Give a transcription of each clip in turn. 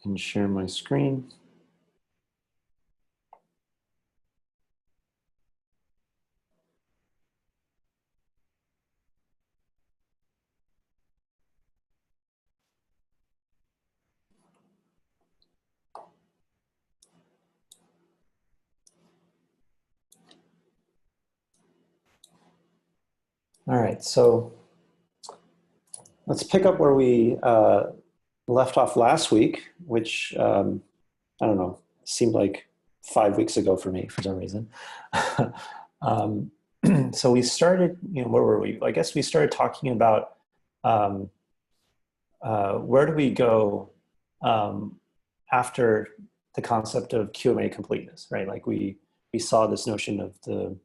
and share my screen. All right, so let's pick up where we left off last week, which, I don't know, seemed like 5 weeks ago for me for some reason. So we started, where were we? I guess we started talking about where do we go after the concept of QMA completeness, right? Like we saw this notion of the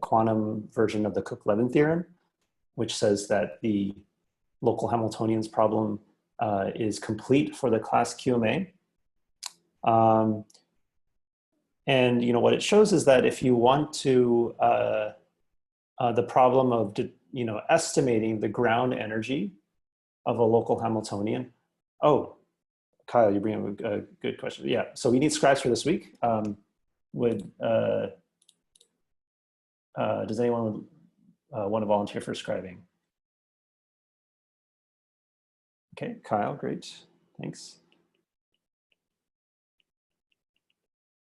quantum version of the Cook-Levin theorem, which says that the local Hamiltonians problem is complete for the class QMA. And what it shows is that if you want to, the problem of estimating the ground energy of a local Hamiltonian. Oh, Kyle, you bring up a good question. Yeah, so we need scribes for this week. Does anyone want to volunteer for scribing? Okay, Kyle, great, thanks.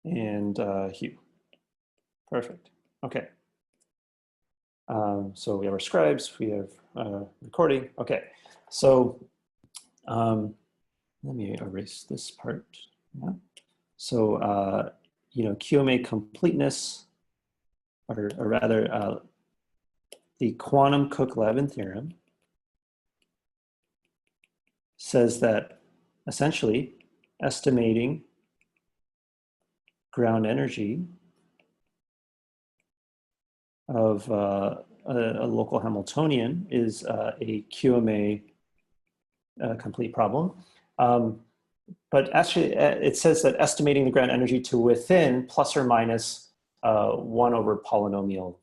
And Hugh, perfect, okay. So we have our scribes, we have recording, okay. So let me erase this part, yeah. So, QMA completeness, or rather, the quantum Cook-Levin theorem says that essentially estimating ground energy of a local Hamiltonian is a QMA complete problem. But actually, it says that estimating the ground energy to within plus or minus 1 over polynomial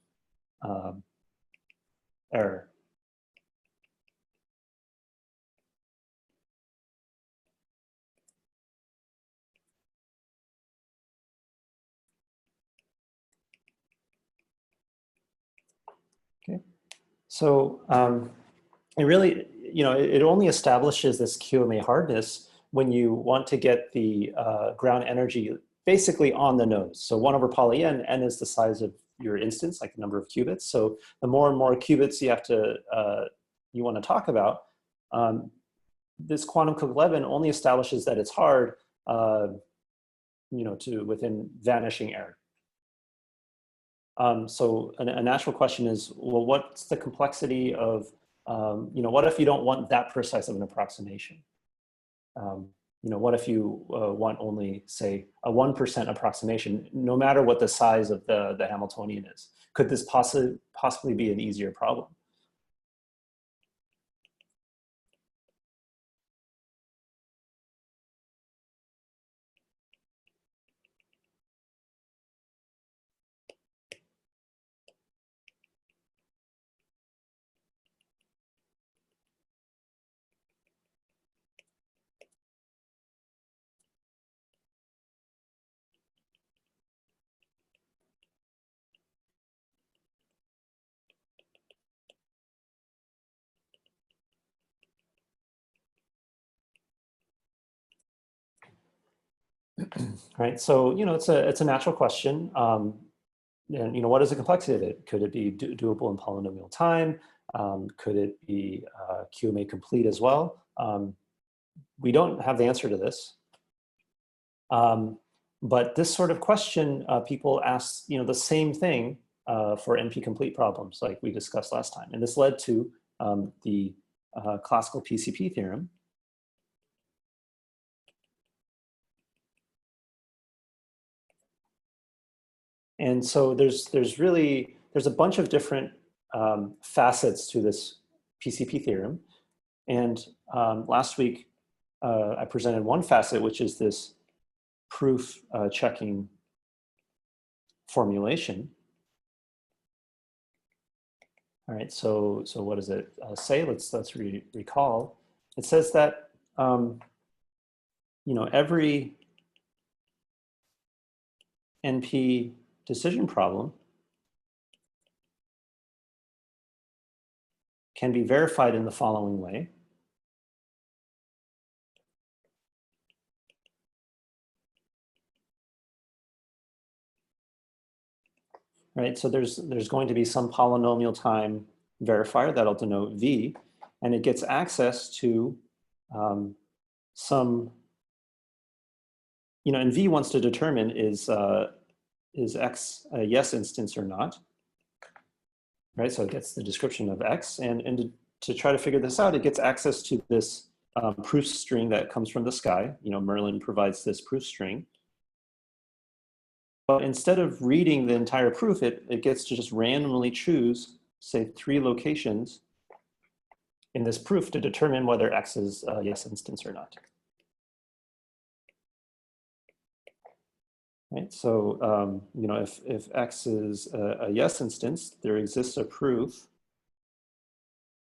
error. Okay, so it really, it only establishes this QMA hardness when you want to get the ground energy basically on the nodes. So 1 over poly n, n is the size of your instance, like the number of qubits. So the more and more qubits you have to, you want to talk about, this quantum Cook-Levin only establishes that it's hard, to within vanishing error. So a natural question is, well, what's the complexity of, what if you don't want that precise of an approximation? What if you want only, say, a 1% approximation, no matter what the size of the Hamiltonian is? Could this possibly be an easier problem? Right, so it's a natural question, and what is the complexity of it? Could it be doable in polynomial time? Could it be QMA complete as well? We don't have the answer to this, but this sort of question, people ask the same thing for NP complete problems, like we discussed last time, and this led to the classical PCP theorem. And so there's a bunch of different facets to this PCP theorem. And last week, I presented one facet, which is this proof checking formulation. All right, so what does it say? Let's recall. It says that every NP decision problem can be verified in the following way. Right, so there's going to be some polynomial time verifier that'll denote V, and it gets access to some, and V wants to determine is X a yes instance or not, right? So it gets the description of X, and to try to figure this out, it gets access to this proof string that comes from the sky. Merlin provides this proof string. But instead of reading the entire proof, it gets to just randomly choose, say, 3 locations in this proof to determine whether X is a yes instance or not. Right, so if X is a yes instance, there exists a proof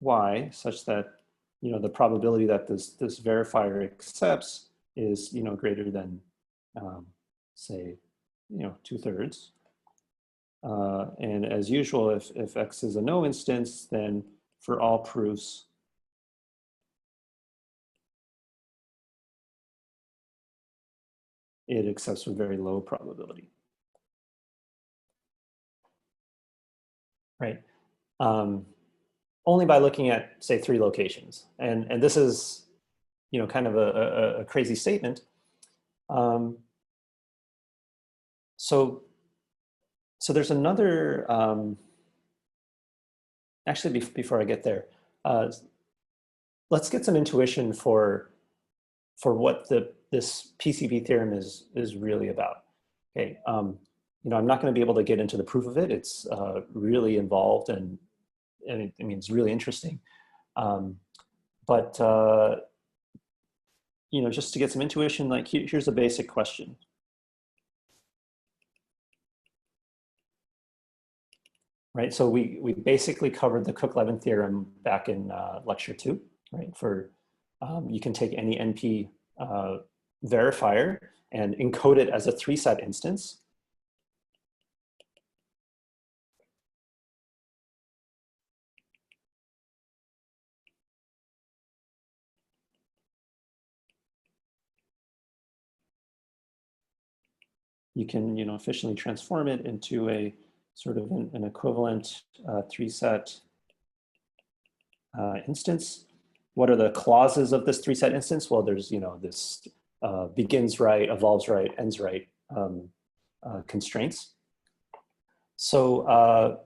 Y such that the probability that this verifier accepts is greater than say 2/3. And as usual, if X is a no instance, then for all proofs, it accepts with very low probability. Right. Only by looking at, say, 3 locations. And this is, kind of a crazy statement. So there's another, actually, before I get there, let's get some intuition for what this PCP theorem is really about. Okay, I'm not going to be able to get into the proof of it. It's really involved and it's really interesting. But just to get some intuition, like here's a basic question. Right, so we basically covered the Cook-Levin theorem back in lecture 2, right? For you can take any NP verifier and encode it as a 3-set instance. You can efficiently transform it into a sort of an equivalent 3-set instance. What are the clauses of this 3-set instance? Well, there's this begins right, evolves right, ends right constraints. So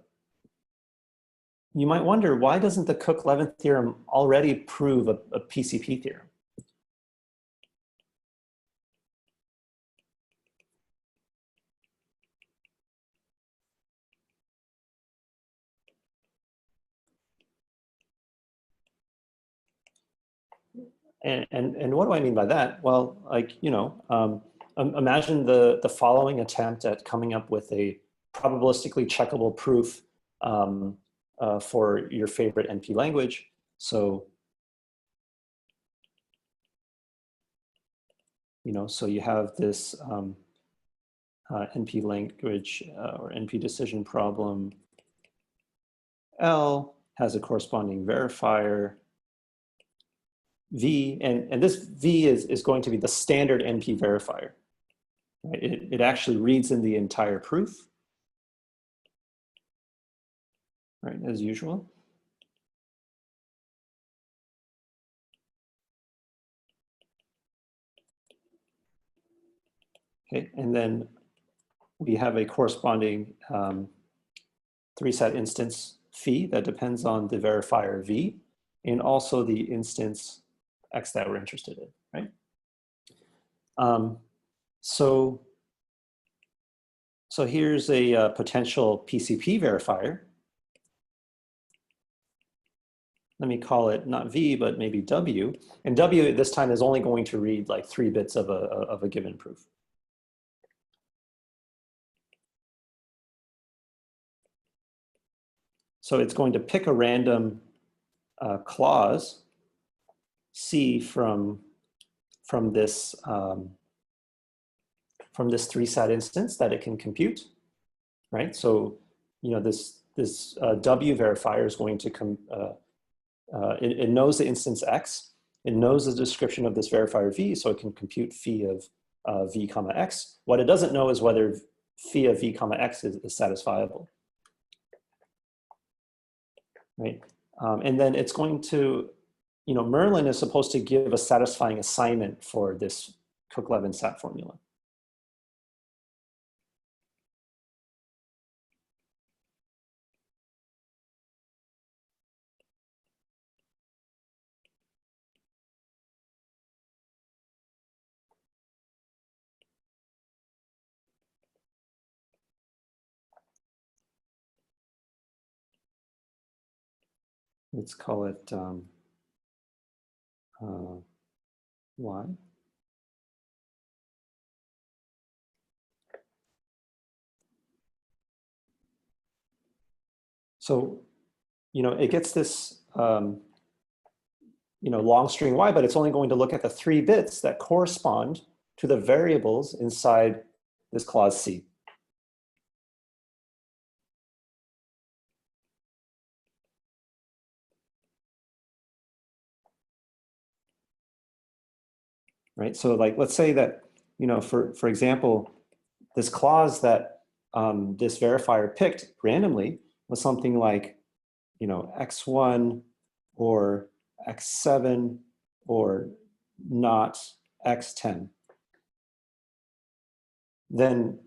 you might wonder, why doesn't the Cook-Levin theorem already prove a PCP theorem? And what do I mean by that? Well, like, imagine the following attempt at coming up with a probabilistically checkable proof for your favorite NP language. So, so you have this NP language or NP decision problem. L has a corresponding verifier V, and this V is going to be the standard NP verifier. Right? It actually reads in the entire proof, right, as usual. Okay, and then we have a corresponding 3-set instance phi that depends on the verifier V, and also the instance X that we're interested in, right? So here's a potential PCP verifier. Let me call it not V, but maybe W. And W this time is only going to read like 3 bits of a given proof. So it's going to pick a random clause C from from this three-sat instance that it can compute, right? So, you know, this W verifier is going to it knows the instance X. It knows the description of this verifier V, so it can compute phi of V comma X. What it doesn't know is whether phi of V comma X is satisfiable, right? And then it's going to, you know, Merlin is supposed to give a satisfying assignment for this Cook-Levin SAT formula. Let's call it Y. So, you know, it gets this, you know, long string Y, but it's only going to look at the 3 bits that correspond to the variables inside this clause C. Right, so like, let's say that, you know, for example, this clause that this verifier picked randomly was something like, you know, X1 or X7 or not X10. Then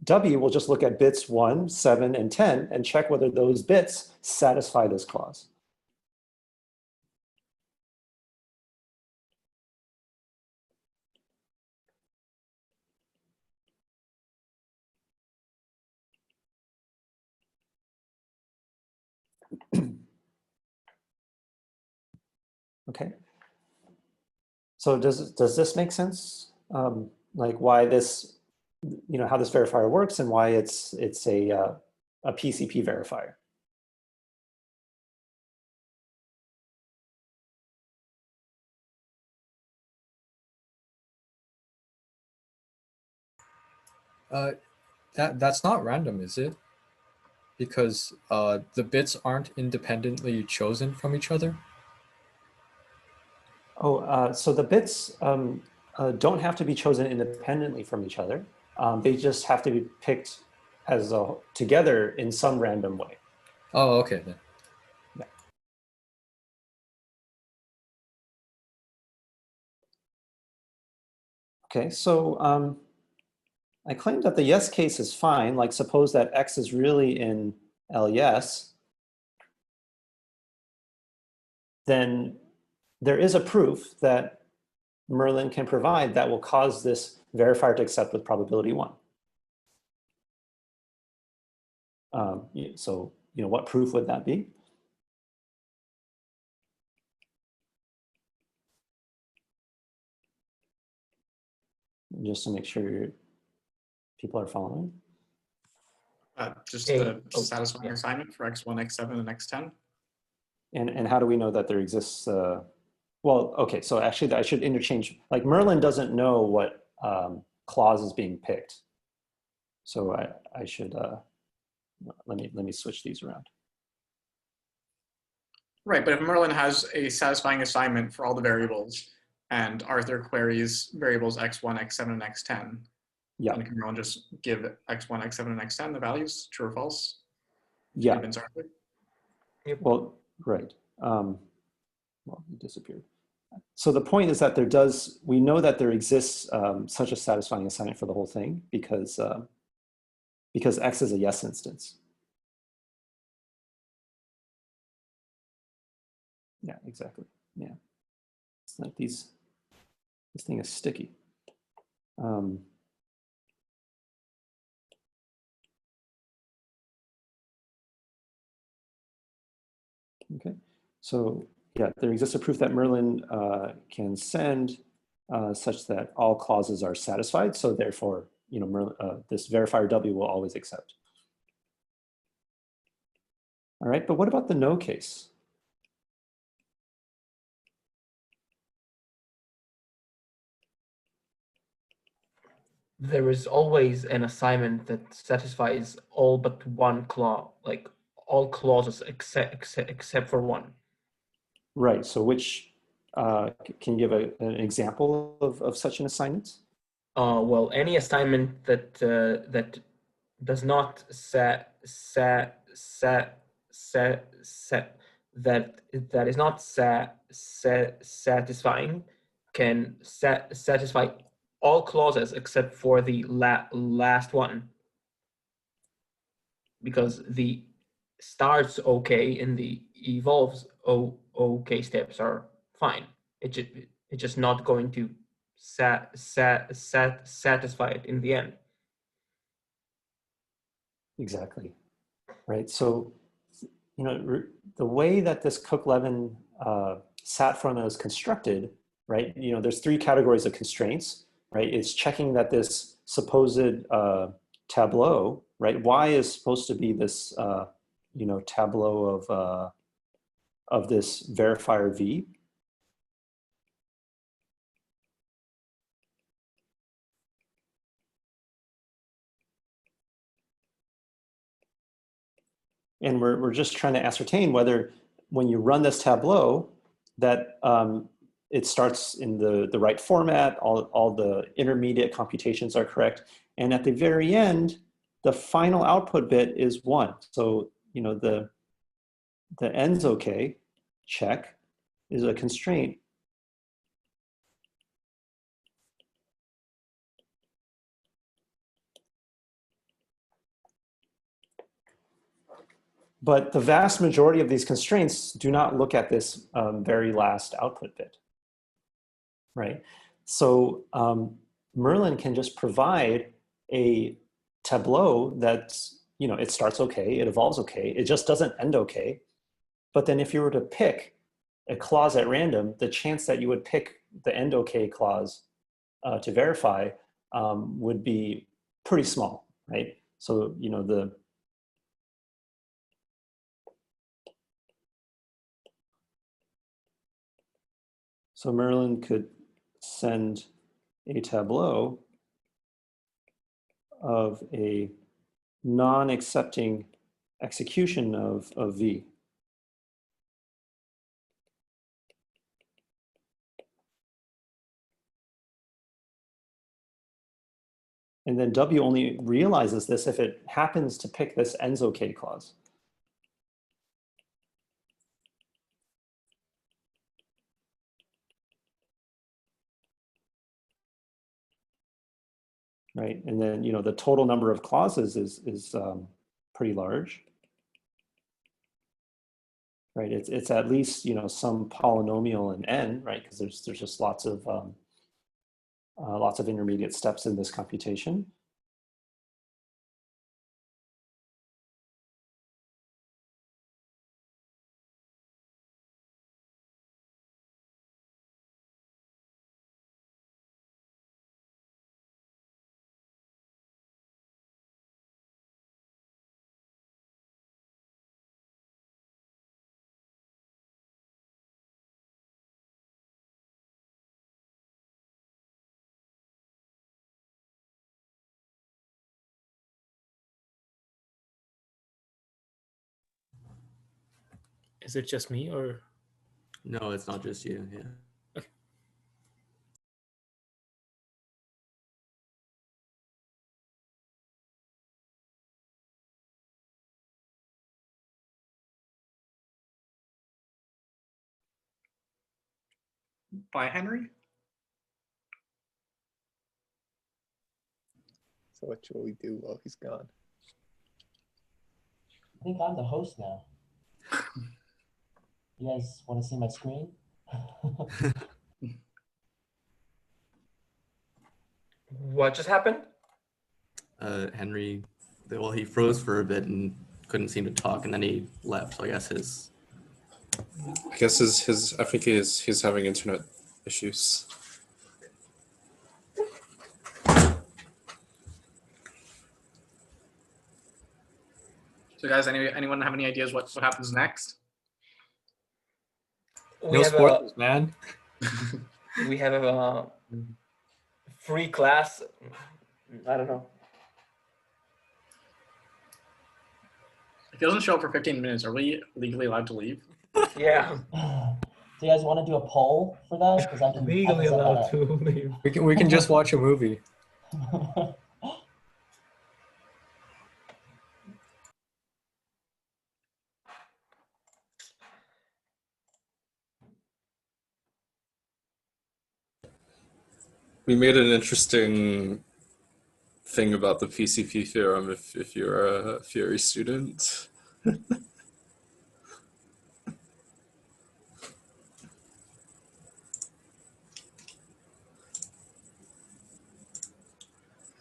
W will just look at bits 1, 7, and 10 and check whether those bits satisfy this clause. Okay. So does this make sense? Like why this, you know, how this verifier works and why it's a PCP verifier? That's not random, is it? Because the bits aren't independently chosen from each other? Oh, so the bits don't have to be chosen independently from each other. They just have to be picked as together in some random way. Oh, okay then. Yeah. Okay, so I claim that the yes case is fine. Like suppose that X is really in LES, then there is a proof that Merlin can provide that will cause this verifier to accept with probability 1. So, you know, what proof would that be? Just to make sure people are following. Just the satisfying assignment for X1, X7, and X10. And how do we know that there exists? Well, okay, so actually I should interchange, like Merlin doesn't know what clause is being picked. So I should, let me switch these around. Right, but if Merlin has a satisfying assignment for all the variables and Arthur queries variables X1, X7, and X10, yeah, then can Merlin just give X1, X7, and X10 the values, true or false? Yeah. Convince Arthur? Well, right. Well, it disappeared. So the point is that we know that there exists such a satisfying assignment for the whole thing because X is a yes instance. Yeah, exactly. Yeah. It's like this thing is sticky. Okay, so yeah, there exists a proof that Merlin can send such that all clauses are satisfied. So therefore, you know, Merlin, this verifier W will always accept. All right, but what about the no case? there is always an assignment that satisfies all but one clause, like all clauses except for one. Right. So which, can you give an example of such an assignment? Well, any assignment that that does not that is not satisfying can satisfy all clauses except for the last one, because the starts okay and the evolves okay steps are fine. It's just not going to satisfy it in the end. Exactly. Right. So, you know, the way that this Cook-Levin SAT formula is constructed, right? You know, there's three categories of constraints, right? It's checking that this supposed tableau, right? Y is supposed to be this, you know, tableau of this verifier V. And we're just trying to ascertain whether when you run this tableau that it starts in the right format, all the intermediate computations are correct. And at the very end, the final output bit is 1. So, you know, the end's okay, check, is a constraint. But the vast majority of these constraints do not look at this very last output bit, right? So Merlin can just provide a tableau that's, you know, it starts okay, it evolves okay, it just doesn't end okay. But then if you were to pick a clause at random, the chance that you would pick the end okay clause to verify would be pretty small, right? So, you know, so Merlin could send a tableau of a non-accepting execution of V. And then W only realizes this if it happens to pick this ends okay clause. Right, and then, you know, the total number of clauses is pretty large. Right, it's at least, you know, some polynomial in n, right? Because there's just lots of intermediate steps in this computation. Is it just me or? No, it's not just you. Yeah. By Henry? So what shall we do while he's gone? I think I'm the host now. You guys want to see my screen? What just happened? Henry, well, he froze for a bit and couldn't seem to talk, and then he left. So I guess his I think he's having internet issues. So guys, anyone have any ideas what happens next? We No have spoilers, man. we have a free class I don't know. If he doesn't show up for 15 minutes, are we legally allowed to leave? Yeah. Do you guys want to do a poll for that? Because I can Legally set that allowed up. to leave. We can just watch a movie. We made an interesting thing about the PCP theorem if you're a theory student.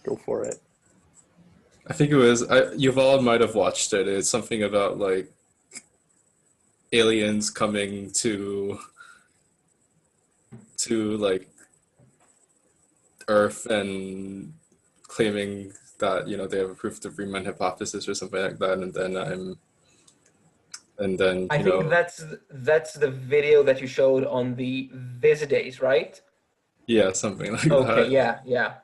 Go for it. I think it was, Yuval might have watched it. It's something about like aliens coming to like Earth and claiming that, you know, they have a proof of the Riemann hypothesis or something like that, and then I you think know, that's the video that you showed on the visit days, right? yeah, something like Okay, that. yeah.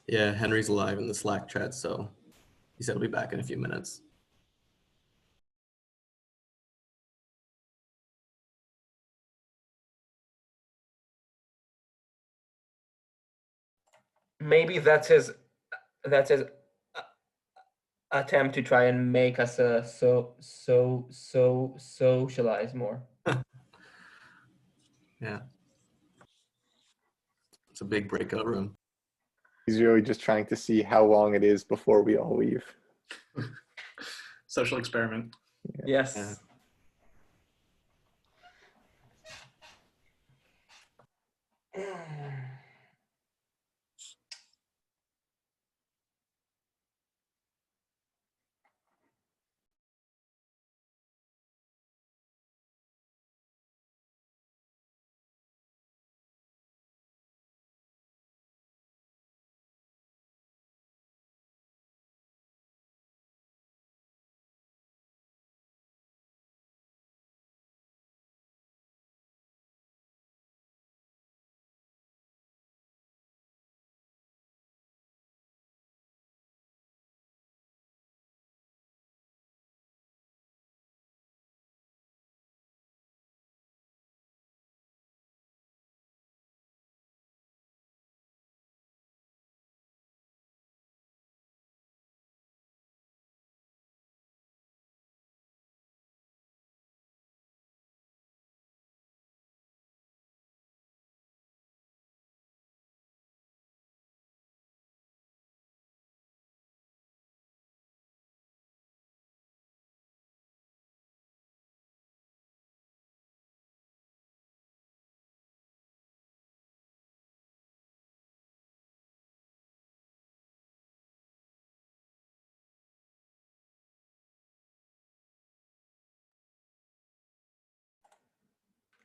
Yeah, Henry's alive in the Slack chat, so he said he'll be back in a few minutes. Maybe that's his attempt to try and make us socialize more. Yeah. It's a big breakout room. He's really just trying to see how long it is before we all leave. Social experiment. Yes. Yeah.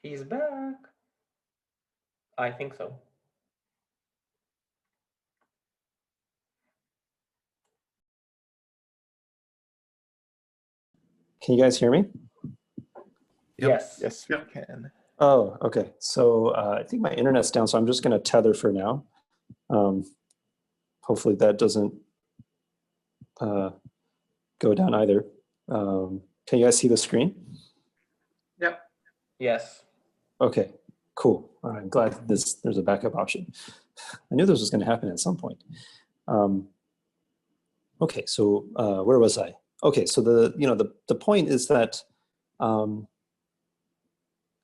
He's back. I think so. Can you guys hear me? Yep. Yes. Yes, we can. Oh, okay. So I think my internet's down, so I'm just going to tether for now. Hopefully that doesn't go down either. Can you guys see the screen? Yep. Yes. Okay, cool. I'm glad there's a backup option. I knew this was going to happen at some point. Okay, so where was I? Okay, so the point is that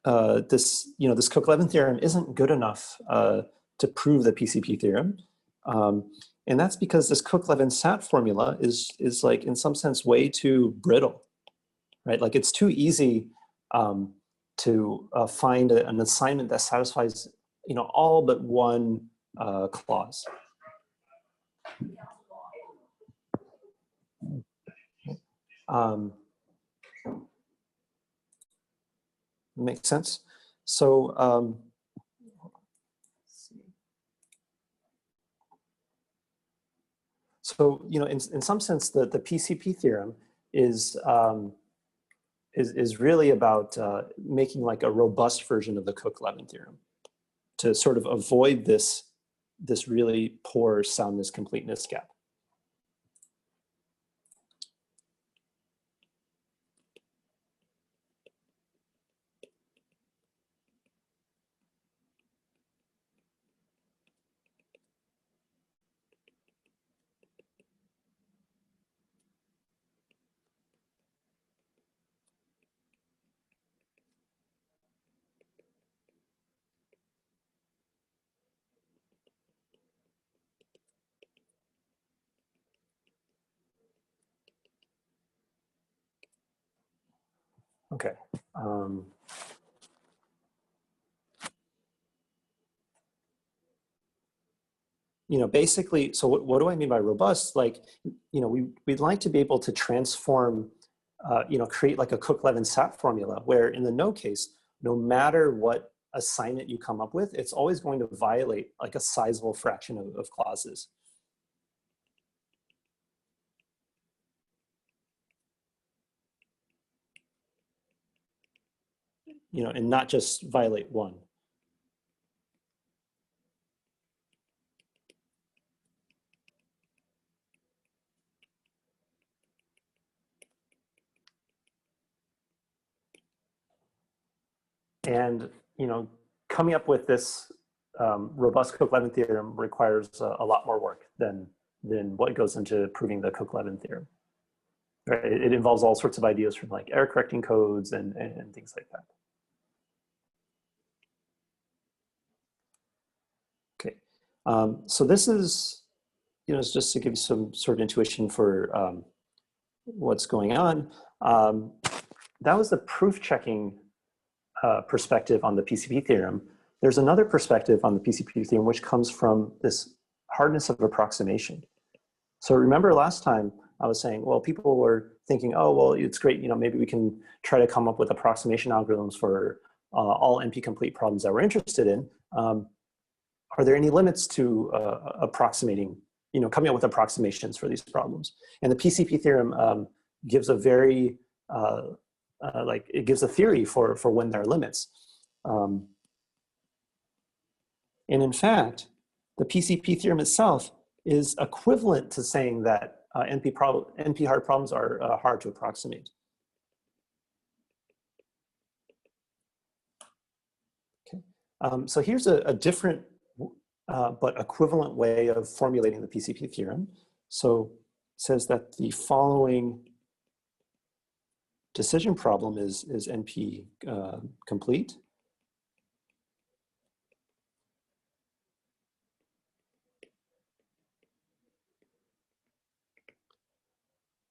this Cook-Levin theorem isn't good enough to prove the PCP theorem, and that's because this Cook-Levin SAT formula is like in some sense way too brittle, right? Like it's too easy to find an assignment that satisfies all but one clause. Makes sense? So, so you know, in some sense, the PCP theorem is really about making like a robust version of the Cook-Levin theorem to sort of avoid this really poor soundness completeness gap. Okay. You know, basically, so what do I mean by robust? Like, you know, we'd like to be able to transform, you know, create like a Cook-Levin SAT formula where in the no case, no matter what assignment you come up with, it's always going to violate like a sizable fraction of clauses. You know, and not just violate one. And, you know, coming up with this robust Cook-Levin theorem requires a lot more work than what goes into proving the Cook-Levin theorem. Right? It involves all sorts of ideas from like error correcting codes and things like that. Okay, so this is, you know, it's just to give you some sort of intuition for what's going on. That was the proof checking perspective on the PCP theorem. There's another perspective on the PCP theorem which comes from this hardness of approximation. So remember last time I was saying, well, people were thinking, oh, well, it's great, you know, maybe we can try to come up with approximation algorithms for all NP-complete problems that we're interested in. Are there any limits to approximating, you know, coming up with approximations for these problems? And the PCP theorem gives a very, like, it gives a theory for when there are limits. And in fact, the PCP theorem itself is equivalent to saying that NP hard problems are hard to approximate. Okay. So here's a different but equivalent way of formulating the PCP theorem. So it says that the following decision problem is NP complete.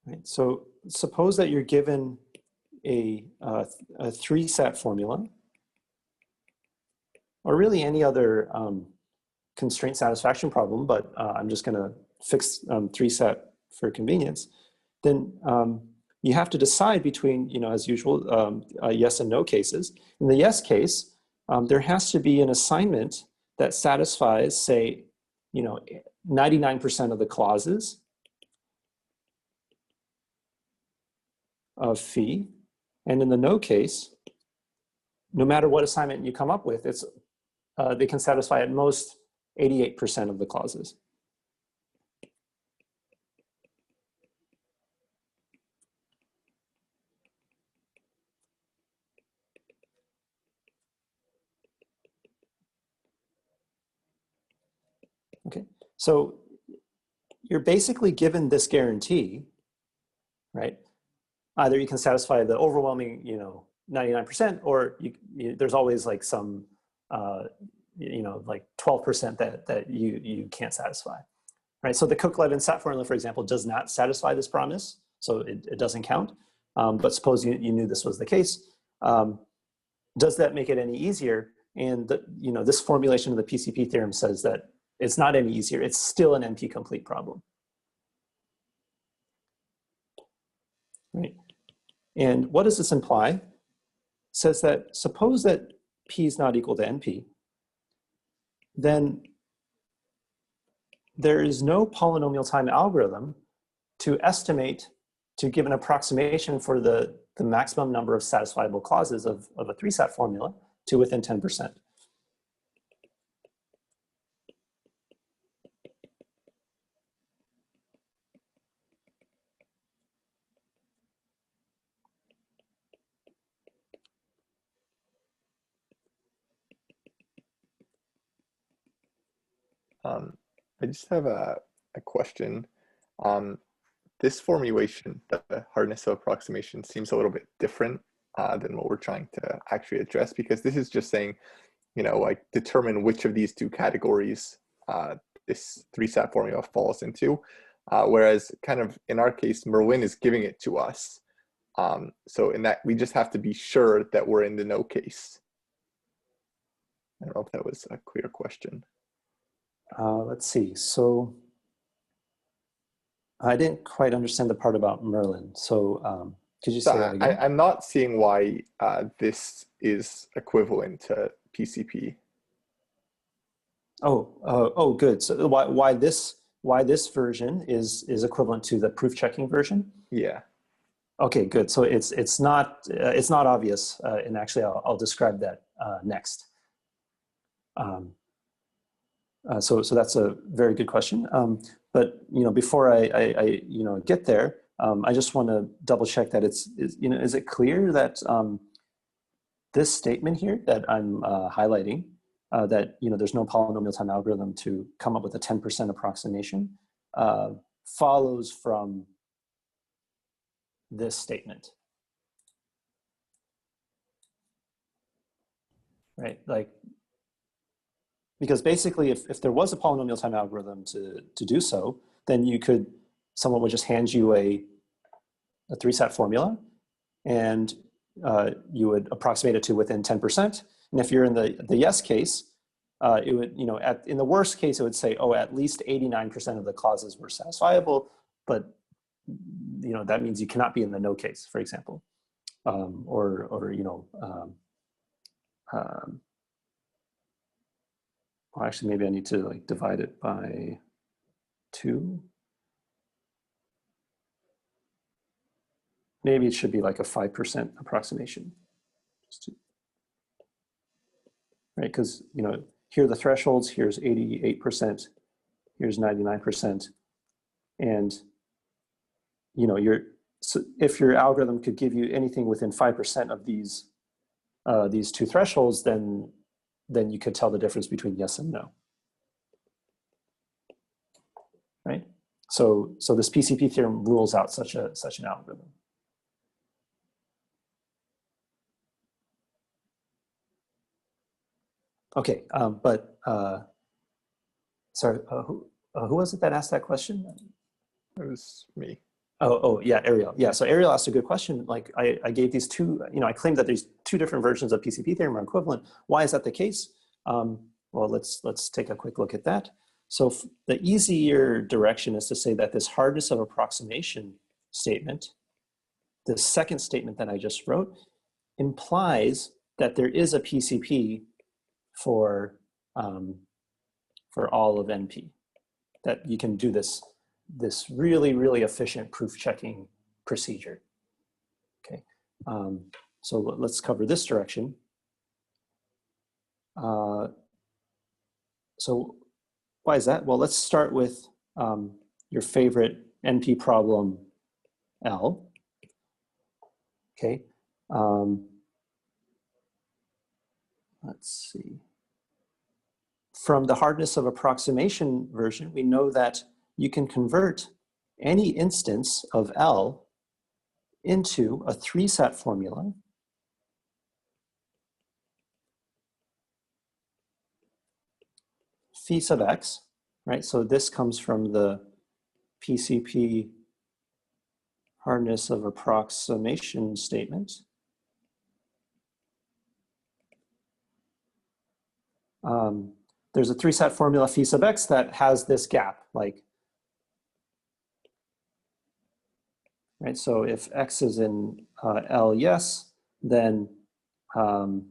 Right, so suppose that you're given a 3-SAT formula, or really any other constraint satisfaction problem, but I'm just going to fix 3-SAT for convenience. Then you have to decide between, you know, as usual, yes and no cases. In the yes case, there has to be an assignment that satisfies, say, you know, 99% of the clauses of phi. And in the no case, no matter what assignment you come up with, it's they can satisfy at most 88% of the clauses. Okay, so you're basically given this guarantee, right? Either you can satisfy the overwhelming, you know, 99%, or there's always like some, you know, like 12% that you can't satisfy, right? So the Cook-Levin SAT formula, for example, does not satisfy this promise, so it doesn't count. But suppose you knew this was the case. Does that make it any easier? And you know, this formulation of the PCP theorem says that it's not any easier. It's still an NP-complete problem, right? And what does this imply? says that suppose that P is not equal to NP, then there is no polynomial time algorithm to estimate, to give an approximation for the maximum number of satisfiable clauses of a 3-sat formula to within 10%. I just have a question. This formulation, the hardness of approximation, seems a little bit different than what we're trying to actually address, because this is just saying, you know, like determine which of these two categories this 3-sat formula falls into. Whereas kind of in our case, Merlin is giving it to us. So in that, we just have to be sure that we're in the no case. I don't know if that was a clear question. Let's see. So I didn't quite understand the part about Merlin. So could you say that again? I'm not seeing why this is equivalent to PCP. Oh, good. So why this version is equivalent to the proof checking version? Yeah. Okay, good. So it's not obvious, and actually I'll describe that next. So that's a very good question. But before I get there, I just want to double check that is it clear that this statement here that I'm highlighting, that there's no polynomial time algorithm to come up with a 10% approximation, follows from this statement, right? Like, because basically if there was a polynomial time algorithm to do so, then someone would just hand you a 3-sat formula, and you would approximate it to within 10%. And if you're in the yes case, it would, in the worst case, it would say, oh, at least 89% of the clauses were satisfiable, but that means you cannot be in the no case, for example, well, actually, maybe I need to divide it by 2. Maybe it should be like a 5% approximation, right? Because here are the thresholds. Here's 88%. Here's 99%, and so if your algorithm could give you anything within 5% of these two thresholds, then you could tell the difference between yes and no, right? So this PCP theorem rules out such an algorithm. Okay, but sorry, who was it that asked that question? It was me. Oh yeah, Ariel. Yeah, so Ariel asked a good question. Like I gave these two, I claimed that there's 2 different versions of PCP theorem are equivalent. Why is that the case? Well, let's take a quick look at that. So the easier direction is to say that this hardness of approximation statement, the second statement that I just wrote, implies that there is a PCP for all of NP, that you can do this really, really efficient proof checking procedure. Okay, so let's cover this direction. So why is that? Well, let's start with your favorite NP problem, L. Okay, let's see. From the hardness of approximation version, we know that you can convert any instance of L into a 3-sat formula phi sub x, right? So this comes from the PCP hardness of approximation statement. There's a 3-sat formula phi sub x that has this gap, like, right? So if x is in L yes, then I'll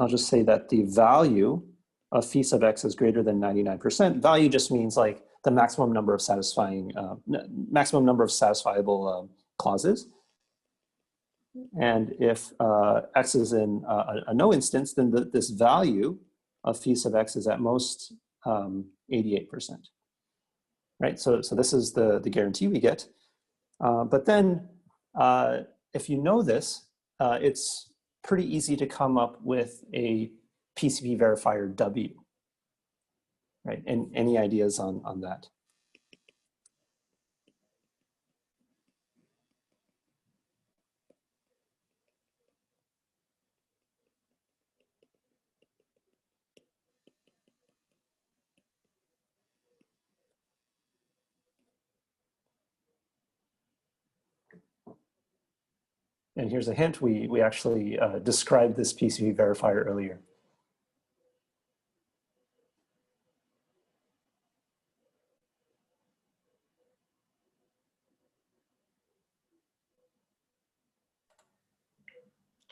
just say that the value of phi sub x is greater than 99%. Value just means like the maximum number of satisfiable clauses. And if x is in a no instance, then this value of phi sub x is at most 88%. Right, so this is the guarantee we get. But then if you know this, it's pretty easy to come up with a PCP verifier W, right? And any ideas on that? And here's a hint, we actually described this PCP verifier earlier.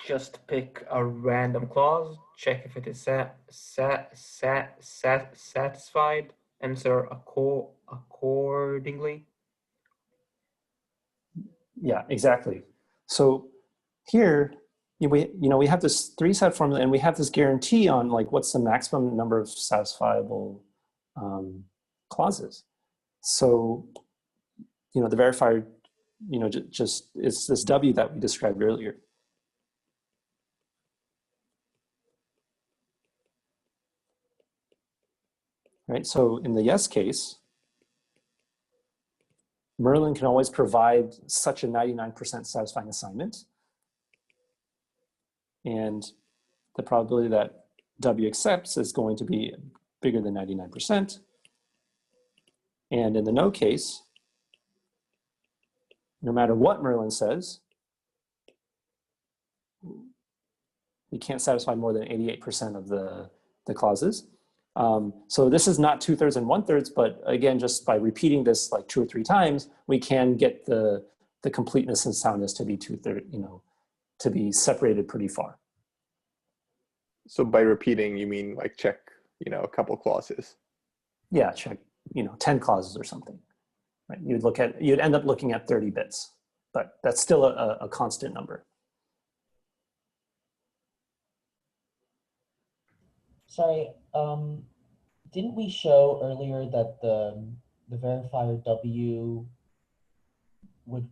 Just pick a random clause, check if it is satisfied, answer accordingly. Yeah, exactly. So here, we have this three-set formula, and we have this guarantee on like what's the maximum number of satisfiable clauses. So, the verifier, just it's this W that we described earlier. Right. So in the yes case, Merlin can always provide such a 99% satisfying assignment. And the probability that W accepts is going to be bigger than 99%. And in the no case, no matter what Merlin says, we can't satisfy more than 88% of the clauses. So this is not 2/3 and 1/3, but again, just by repeating this like 2 or 3 times, we can get the completeness and soundness to be 2/3, to be separated pretty far. So by repeating, you mean like check, a couple clauses? Yeah, check, 10 clauses or something. Right? You'd end up looking at 30 bits, but that's still a constant number. Sorry, didn't we show earlier that the verifier W would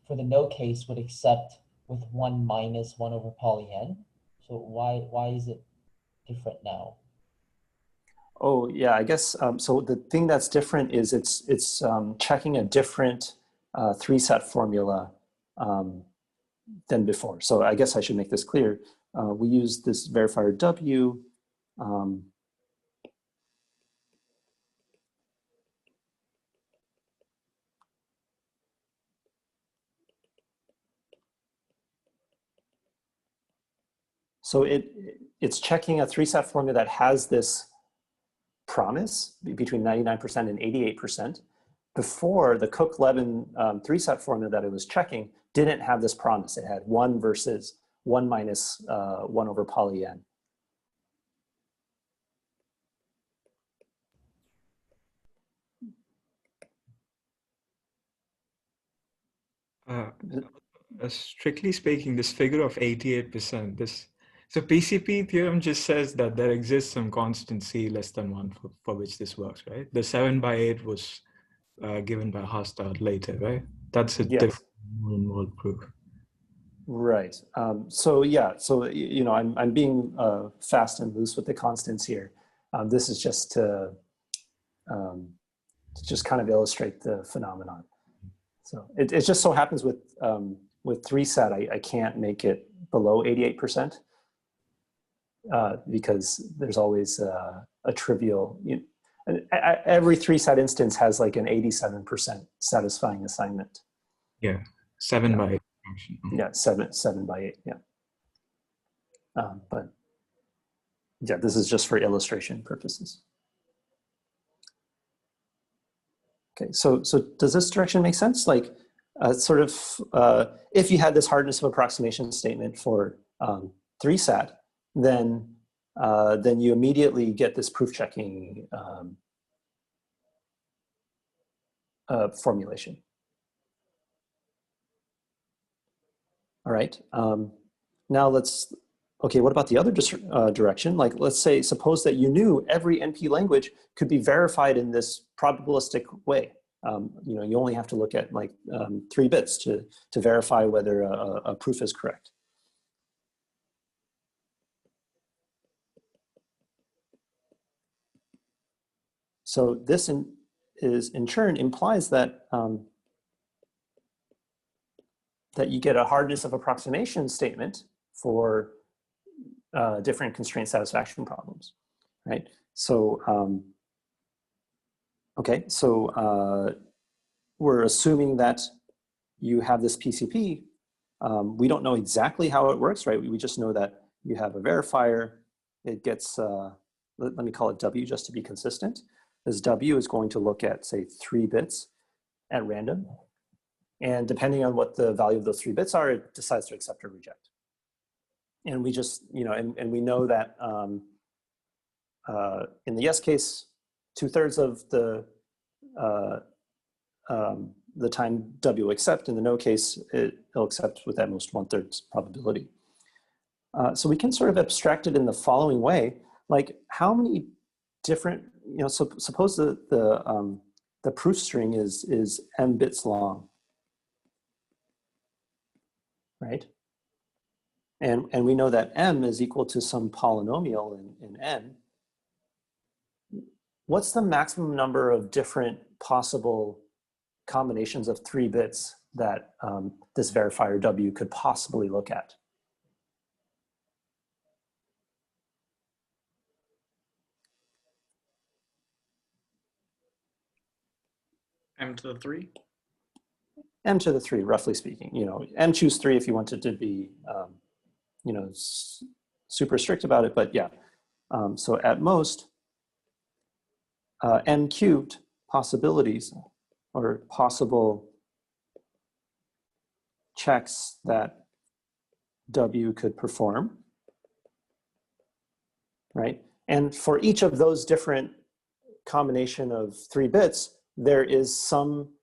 for the no case would accept with 1 minus 1 over poly n? So why is it different now? Oh yeah, I guess so. The thing that's different is it's checking a different 3-set formula than before. So I guess I should make this clear. We use this verifier W. So it's checking a 3-set formula that has this promise between 99% and 88%. Before, the Cook-Levin 3-set formula that it was checking didn't have this promise. It had 1 versus 1 minus 1 over poly n. Strictly speaking, this figure of 88%, so PCP theorem just says that there exists some constant C less than 1 for which this works, right? The 7/8 was given by Hastad later, right? That's a different involved proof. Right. So yeah, so I'm being fast and loose with the constants here. This is just to just kind of illustrate the phenomenon. So it just so happens with 3-set, I can't make it below 88%. Because there's always a trivial, every 3-set instance has like an 87% satisfying assignment. Yeah, 7/8. Yeah, 7/8, yeah. But yeah, this is just for illustration purposes. Okay, so does this direction make sense? Like sort of, if you had this hardness of approximation statement for 3-sat, then you immediately get this proof checking formulation. All right. Now okay, what about the other direction? Like, let's say, suppose that you knew every NP language could be verified in this probabilistic way. You only have to look at like 3 bits to verify whether a proof is correct. So this in turn implies that that you get a hardness of approximation statement for different constraint satisfaction problems, right? So, okay, so we're assuming that you have this PCP. We don't know exactly how it works, right? We just know that you have a verifier. It gets, let me call it W just to be consistent. This W is going to look at, say, 3 bits at random. And depending on what the value of those 3 bits are, it decides to accept or reject. And we just, and we know that in the yes case, 2/3 of the time W will accept. In the no case, it'll accept with at most 1/3 probability. So we can sort of abstract it in the following way, like how many different, suppose the proof string is m bits long, right? And we know that m is equal to some polynomial in n. What's the maximum number of different possible combinations of 3 bits that this verifier W could possibly look at? M to the 3? M to the 3, roughly speaking. M choose 3 if you wanted to be, super strict about it, but yeah. So at most, n cubed possibilities or possible checks that W could perform, right? And for each of those different combination of 3 bits, there is some,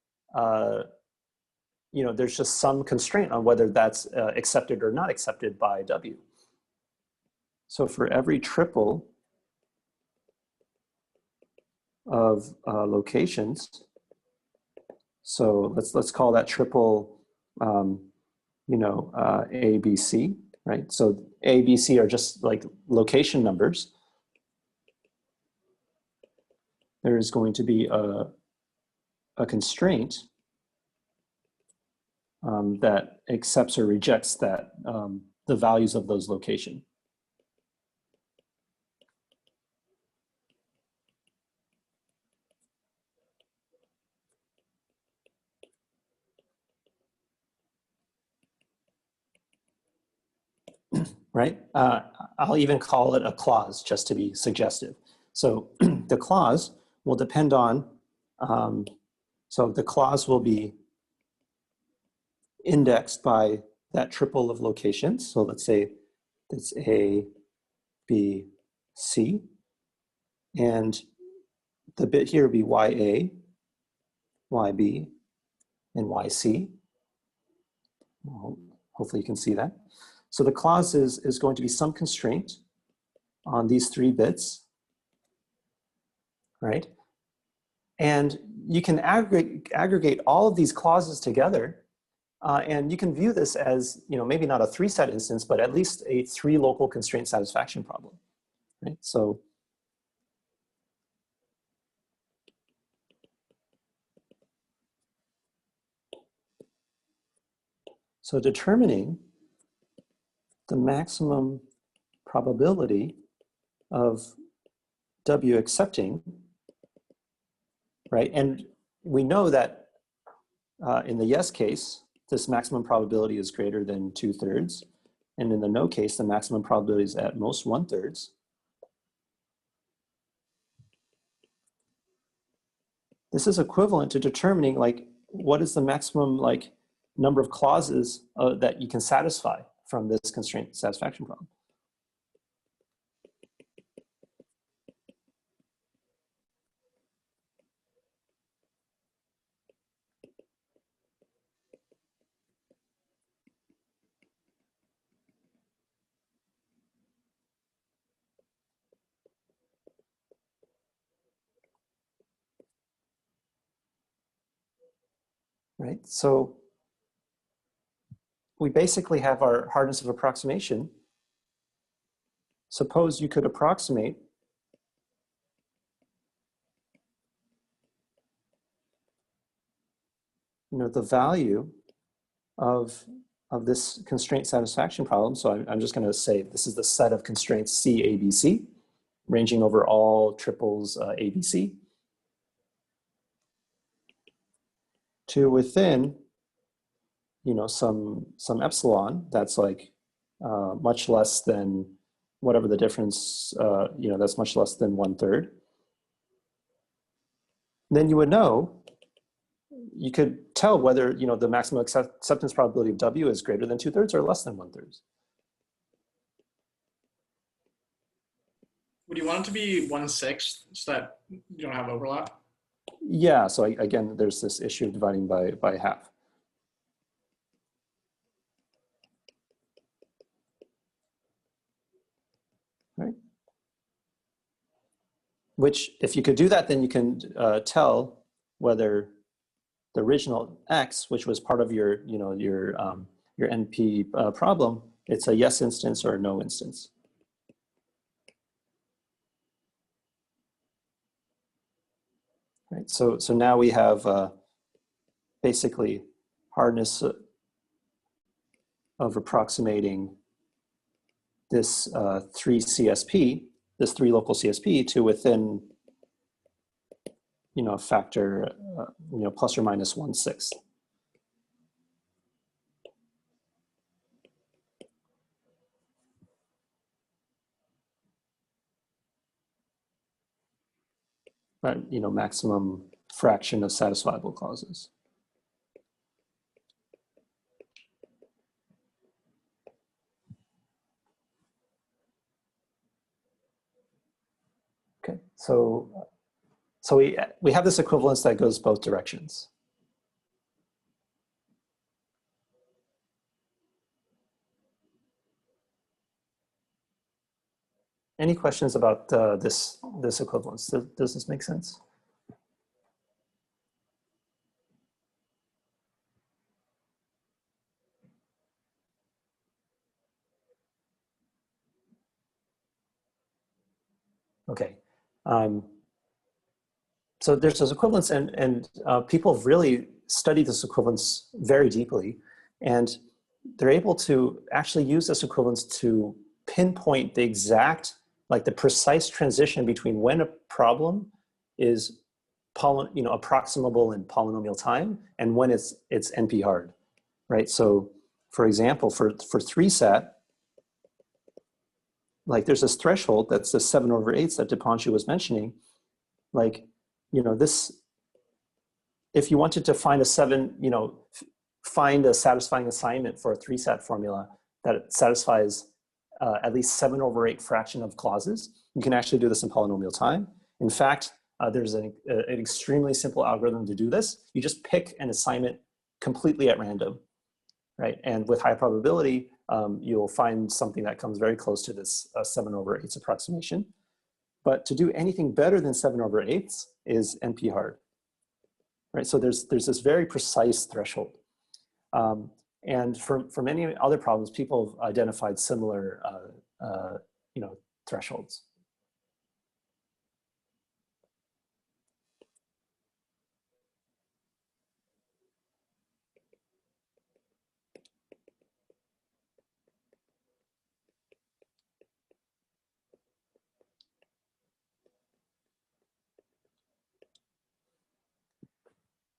there's just some constraint on whether that's accepted or not accepted by W. So for every triple of locations, so let's call that triple, A, B, C, right? So A, B, C are just like location numbers. There is going to be a constraint that accepts or rejects that the values of those location. Right? I'll even call it a clause just to be suggestive. So the clause will depend on, so the clause will be indexed by that triple of locations. So let's say it's A, B, C. And the bit here would be YA, YB, and YC. Well, hopefully you can see that. So the clause is going to be some constraint on these 3 bits, right? And you can aggregate all of these clauses together, and you can view this as, maybe not a 3-set instance, but at least a 3 local constraint satisfaction problem, right? So determining the maximum probability of W accepting, right? And we know that in the yes case, this maximum probability is greater than 2/3. And in the no case, the maximum probability is at most 1/3. This is equivalent to determining like, what is the maximum like number of clauses that you can satisfy from this constraint satisfaction problem. Right, so we basically have our hardness of approximation. Suppose you could approximate the value of this constraint satisfaction problem. So I'm just going to say this is the set of constraints C, A, B, C, ranging over all triples A, B, C, to within some epsilon that's like much less than whatever the difference, that's much less than 1/3. Then you would know, you could tell whether the maximum acceptance probability of W is greater than 2/3 or less than 1/3. Would you want it to be 1/6 so that you don't have overlap? Yeah, so again, there's this issue of dividing by half. Right? Which, if you could do that, then you can tell whether the original X, which was part of your NP problem, it's a yes instance or a no instance. Right. So now we have basically hardness of approximating this 3 CSP, this 3 local CSP, to within a factor plus or minus 1/6. But maximum fraction of satisfiable clauses. Okay, so we have this equivalence that goes both directions. Any questions about this equivalence? Does this make sense? Okay. So there's this equivalence, and people have really studied this equivalence very deeply, and they're able to actually use this equivalence to pinpoint the exact, like the precise transition between when a problem is approximable in polynomial time and when it's NP hard, right? So for example, for 3-sat, like there's this threshold that's the 7/8 that Dipanshu was mentioning. Like, this, if you wanted to find find a satisfying assignment for a 3-sat formula that satisfies at least 7/8 fraction of clauses, you can actually do this in polynomial time. In fact, there's an extremely simple algorithm to do this. You just pick an assignment completely at random, right? And with high probability, you'll find something that comes very close to this 7/8 approximation. But to do anything better than 7/8 is NP hard, right? So there's this very precise threshold. And for many other problems, people have identified similar thresholds.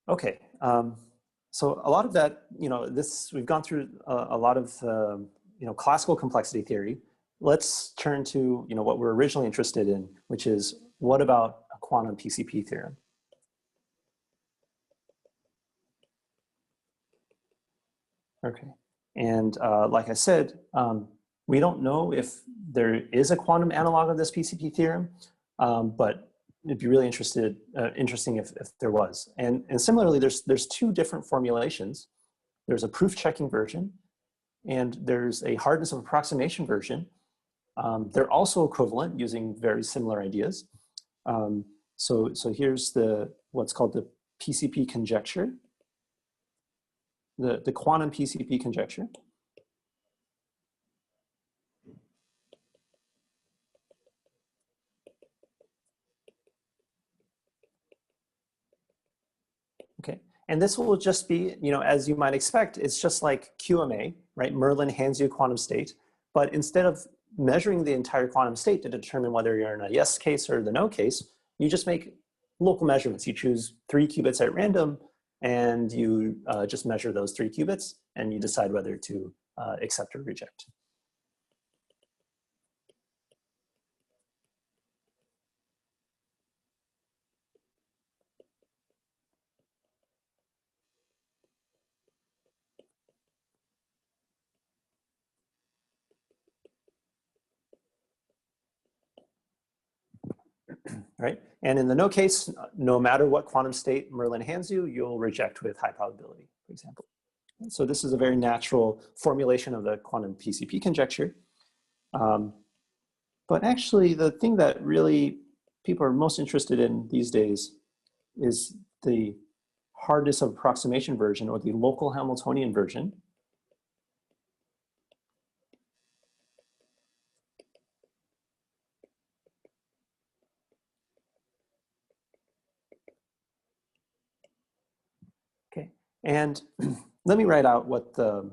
Okay, so a lot of that, we've gone through a lot of, classical complexity theory. Let's turn to, what we're originally interested in, which is what about a quantum PCP theorem? Okay. And like I said, we don't know if there is a quantum analog of this PCP theorem, but it'd be really interesting if there was. And similarly, there's two different formulations. There's a proof checking version, and there's a hardness of approximation version. They're also equivalent using very similar ideas. So here's what's called the PCP conjecture, the quantum PCP conjecture. Okay, and this will just be, as you might expect, it's just like QMA, right? Merlin hands you a quantum state, but instead of measuring the entire quantum state to determine whether you're in a yes case or the no case, you just make local measurements. You choose 3 qubits at random, and you just measure those 3 qubits, and you decide whether to accept or reject. Right? And in the no case, no matter what quantum state Merlin hands you, you'll reject with high probability, for example. So this is a very natural formulation of the quantum PCP conjecture. But actually, the thing that really people are most interested in these days is the hardness of approximation version, or the local Hamiltonian version. Okay, and let me write out what the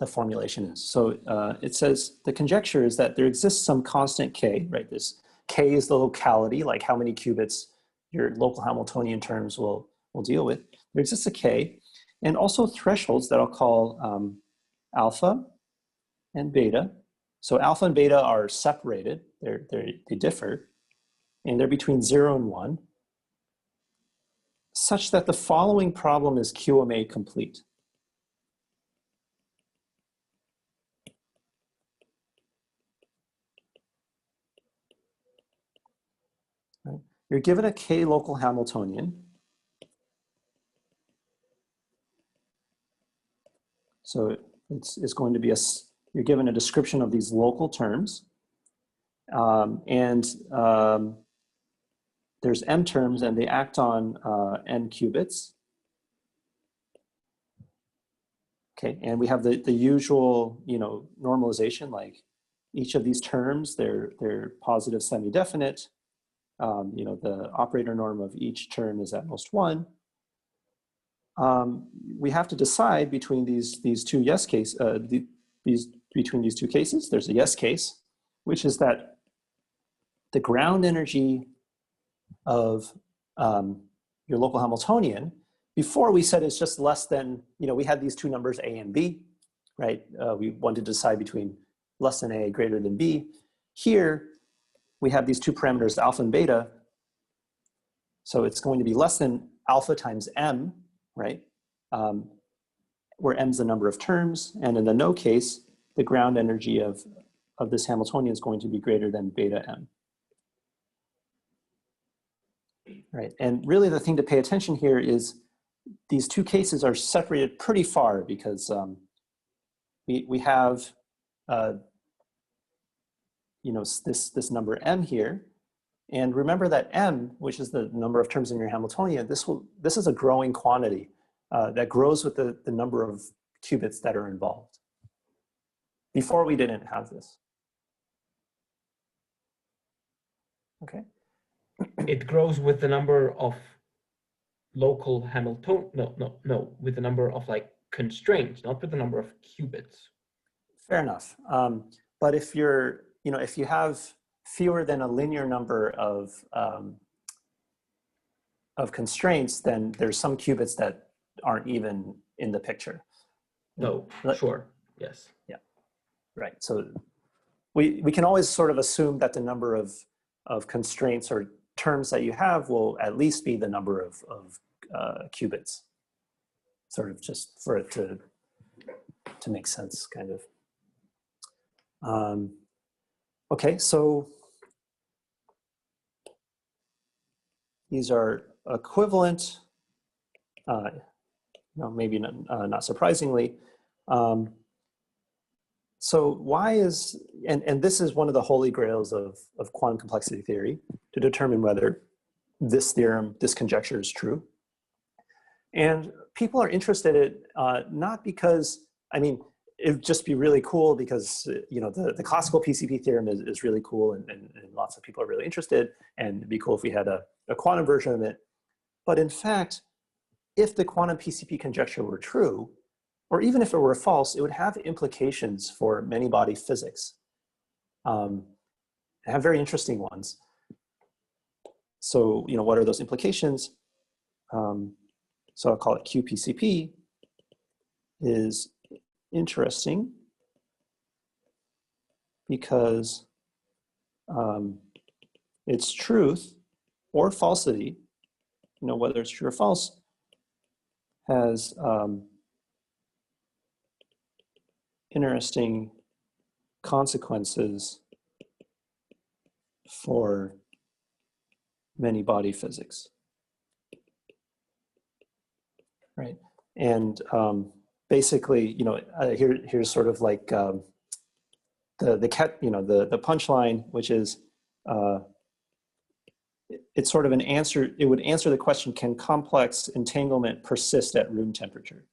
formulation is. So it says the conjecture is that there exists some constant k, right? This k is the locality, like how many qubits your local Hamiltonian terms will deal with. There exists a k, and also thresholds that I'll call alpha and beta. So alpha and beta are separated, they differ, and they're between 0 and 1, such that the following problem is QMA complete. Right? You're given a k local Hamiltonian. So it's going to be you're given a description of these local terms. There's m terms, and they act on n qubits. Okay, and we have the usual, normalization, like each of these terms, they're positive semi-definite. The operator norm of each term is at most 1. We have to decide between these two yes case, between these two cases. There's a yes case, which is that the ground energy of your local Hamiltonian, before we said it's just less than, we had these two numbers A and B, right? We wanted to decide between less than A, greater than B. Here, we have these two parameters, alpha and beta. So it's going to be less than alpha times m, right? Where m is the number of terms. And in the no case, the ground energy of this Hamiltonian is going to be greater than beta m. Right, and really the thing to pay attention here is these two cases are separated pretty far, because we have this number m here, and remember that m, which is the number of terms in your Hamiltonian, this is a growing quantity that grows with the number of qubits that are involved. Before, we didn't have this. Okay. It grows with the number of local Hamiltonian, no, with the number of constraints, not with the number of qubits. Fair enough. But if if you have fewer than a linear number of constraints, then there's some qubits that aren't even in the picture. No, sure, yes. Yeah, right. So we can always sort of assume that the number of constraints or terms that you have will at least be the number of qubits, sort of just for it to to make sense, kind of. Okay, so these are equivalent, maybe not surprisingly. So why is, and this is one of the holy grails of quantum complexity theory, to determine whether this theorem, this conjecture is true. And people are interested in it, not because, I mean, it'd just be really cool because, the classical PCP theorem is really cool and lots of people are really interested, and it'd be cool if we had a quantum version of it. But in fact, if the quantum PCP conjecture were true, or even if it were false, it would have implications for many-body physics. Have very interesting ones. So, what are those implications? So I'll call it QPCP is interesting because its truth or falsity, whether it's true or false, has interesting consequences for many-body physics. Right, and basically, here's sort of like the punchline, which is it's sort of an answer. It would answer the question: can complex entanglement persist at room temperature?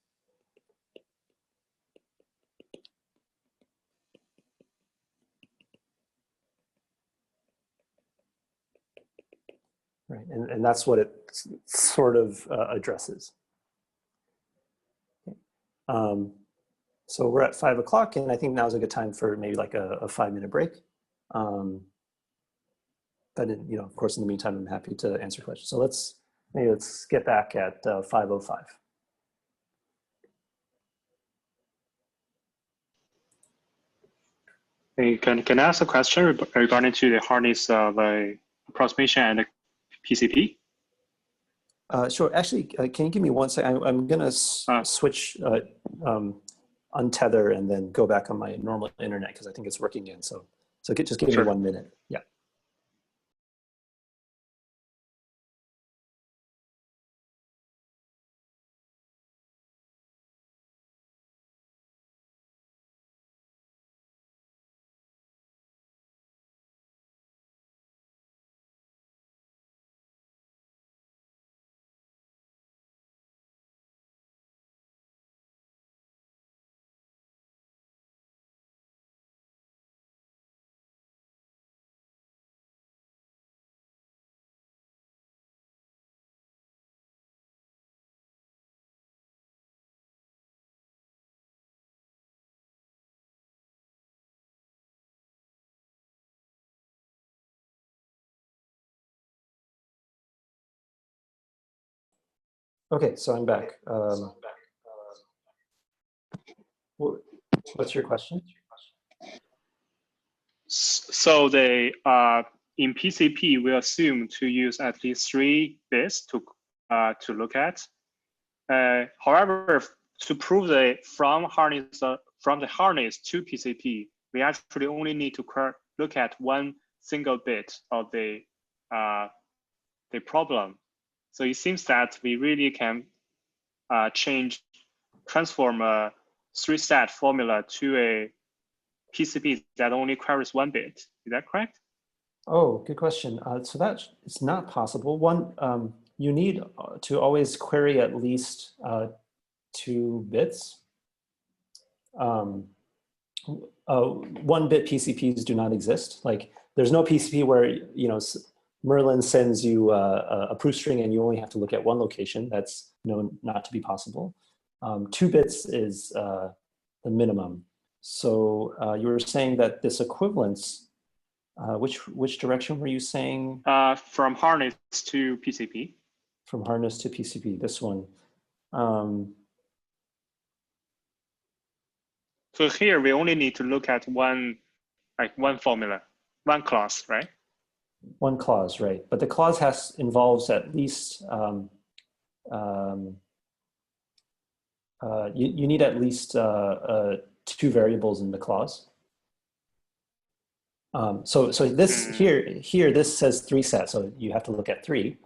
Right, and that's what it sort of addresses. So we're at 5 o'clock, and I think now's a good time for maybe like a 5-minute break. But of course, in the meantime, I'm happy to answer questions. So let's get back at 5:05. Hey, can I ask a question regarding to the hardness of approximation and the PCP? Sure. Actually, can you give me 1 second? I'm going to switch, untether, and then go back on my normal internet because I think it's working again. So just give me 1 minute. Yeah. Okay, so I'm back. What's your question? So in PCP, we assume to use at least 3 bits to look at. However, to prove from the hardness to PCP, we actually only need to look at 1 single bit of the problem. So it seems that we really can transform a 3-stat formula to a PCP that only queries 1 bit. Is that correct? Oh, good question. So that it's not possible. One, you need to always query at least 2 bits. 1-bit PCPs do not exist. Like, there's no PCP where Merlin sends you a proof string and you only have to look at 1 location. That's known not to be possible. 2 bits is the minimum. So you were saying that this equivalence, which direction were you saying? From hardness to PCP. From hardness to PCP, this one. So here we only need to look at one formula, 1 clause, right? 1 clause, right? But the clause involves at least you need at least 2 variables in the clause. So this here this says 3 sat, so you have to look at 3.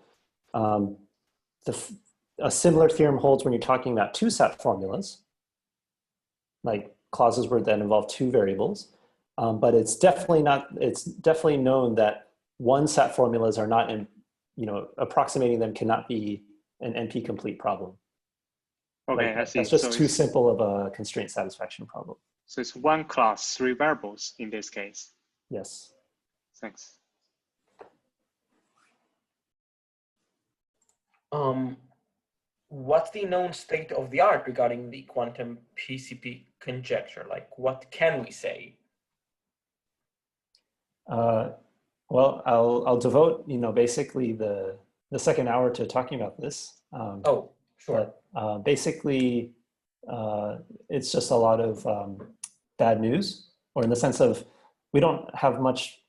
A similar theorem holds when you're talking about 2 sat formulas, like clauses where that involve 2 variables. But it's definitely not. It's definitely known that 1 sat formulas are not in, approximating them cannot be an NP complete problem. Okay, Like, I see. that's just So too it's- simple of a constraint satisfaction problem. So it's 1 class, 3 variables in this case. Yes. Thanks. What's the known state of the art regarding the quantum PCP conjecture? Like, what can we say? Well, I'll devote basically the second hour to talking about this. Oh, sure. But basically, it's just a lot of bad news, or in the sense of we don't have much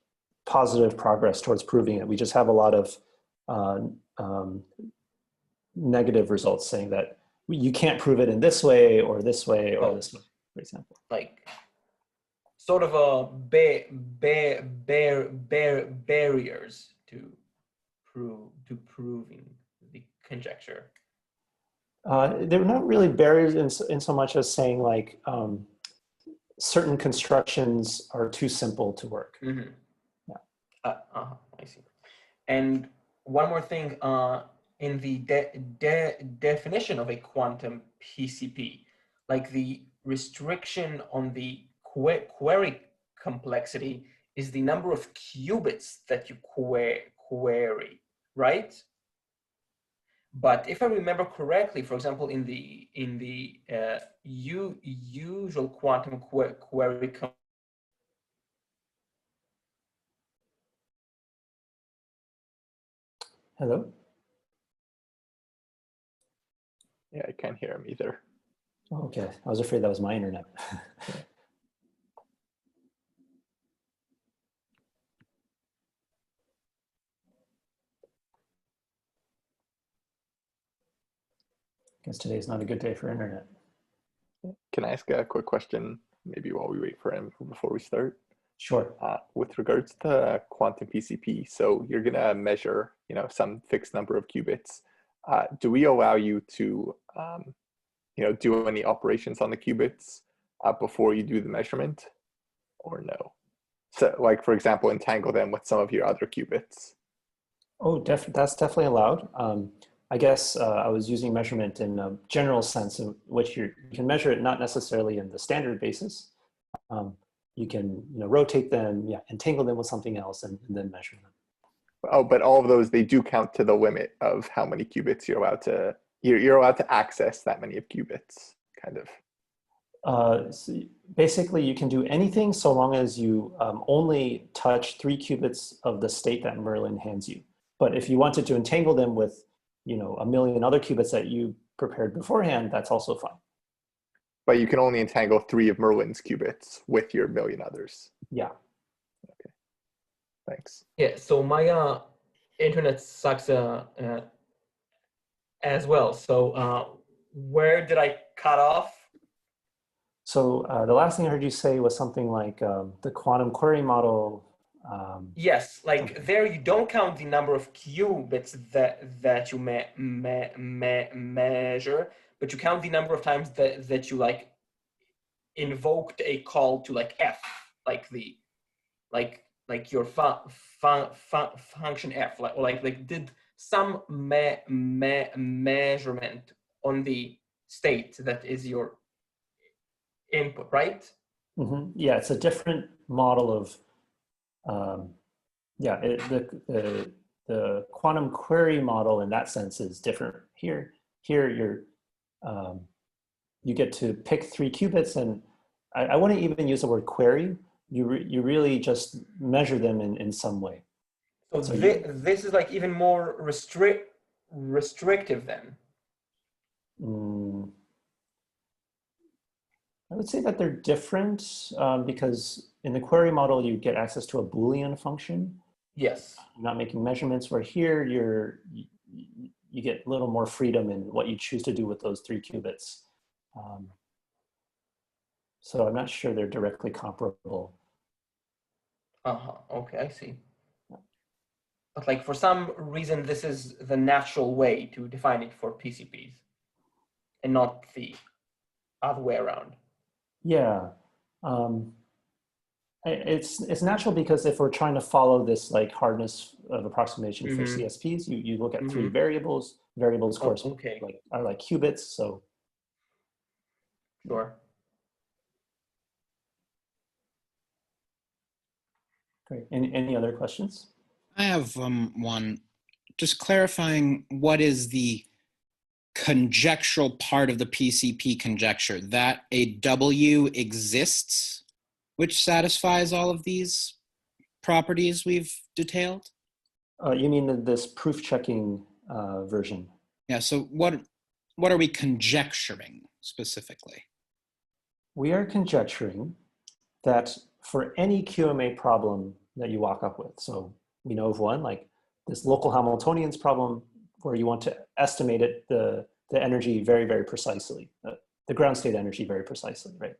positive progress towards proving it. We just have a lot of negative results saying that you can't prove it in this way or this way or this way, for example. Like, sort of a barriers to proving the conjecture. They're not really barriers in so much as saying like certain constructions are too simple to work. Mm-hmm. Yeah. I see. And one more thing, in the definition of a quantum PCP, like the restriction on the query complexity is the number of qubits that you query, right? But if I remember correctly, for example, in the usual quantum query Hello? Yeah, I can't hear him either. Oh, okay, I was afraid that was my internet. Guess today's not a good day for internet. Can I ask a quick question, maybe while we wait for him before we start? Sure. With regards to quantum PCP, so you're gonna measure, some fixed number of qubits. Do we allow you to, do any operations on the qubits before you do the measurement, or no? So, like for example, entangle them with some of your other qubits. Oh, that's definitely allowed. I guess I was using measurement in a general sense in which you can measure it not necessarily in the standard basis. You can rotate them, entangle them with something else and then measure them. Oh, but all of those, they do count to the limit of how many qubits you're allowed to, you're allowed to access that many of qubits, kind of. So basically, you can do anything so long as you only touch 3 qubits of the state that Merlin hands you. But if you wanted to entangle them with, a million other qubits that you prepared beforehand, that's also fine. But you can only entangle 3 of Merlin's qubits with your million others. Yeah. Okay. Thanks. Yeah. So my internet sucks as well. So where did I cut off? So the last thing I heard you say was something like the quantum query model. Yes, like there you don't count the number of qubits that you measure, but you count the number of times that you like invoked a call to like f, like the like your function f, like did some measurement on the state that is your input, right? Mm-hmm. Yeah, it's a different model of the quantum query model in that sense is different. Here you're you get to pick 3 qubits, and I wouldn't even use the word query. You really just measure them in some way. So this is like even more restrictive then. I would say that they're different because in the query model, you get access to a Boolean function. Yes. You're not making measurements, where here you get a little more freedom in what you choose to do with those 3 qubits. So I'm not sure they're directly comparable. Okay, I see. But like for some reason, this is the natural way to define it for PCPs and not the other way around. Yeah. It's natural because if we're trying to follow this like hardness of approximation for CSPs, you look at three variables. Variables, of course, are like qubits. So sure. Great. Any other questions? I have one. Just clarifying, what is the conjectural part of the PCP conjecture? That a W exists, which satisfies all of these properties we've detailed? You mean this proof checking version? Yeah, so what are we conjecturing specifically? We are conjecturing that for any QMA problem that you walk up with, so we know of one, like this local Hamiltonians problem, where you want to estimate it, the energy very, very precisely, the ground state energy very precisely, right?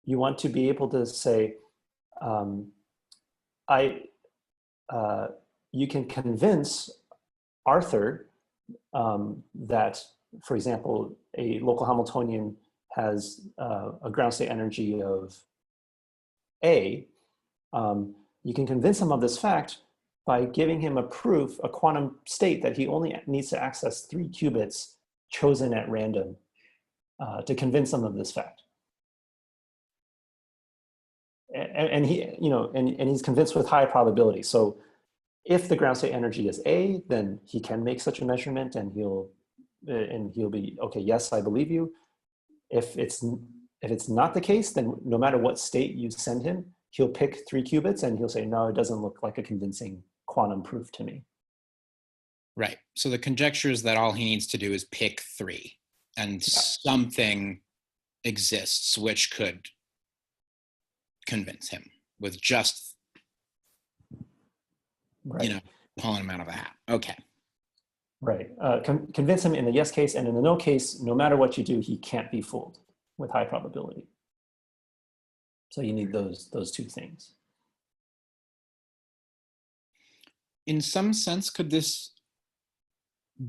You want to be able to say, you can convince Arthur that, for example, a local Hamiltonian has a ground state energy of A. You can convince him of this fact by giving him a proof, a quantum state that he only needs to access 3 qubits chosen at random to convince him of this fact. And he, and he's convinced with high probability. So if the ground state energy is A, then he can make such a measurement, and he'll be okay. Yes, I believe you. If it's not the case, then no matter what state you send him, he'll pick 3 qubits, and he'll say, no, it doesn't look like a convincing quantum proof to me. Right. So the conjecture is that all he needs to do is pick 3, and something exists which could convince him with just, pulling him out of a hat. Okay. Right. Convince him in the yes case, and in the no case, no matter what you do, he can't be fooled with high probability. So you need those 2 things. In some sense, could this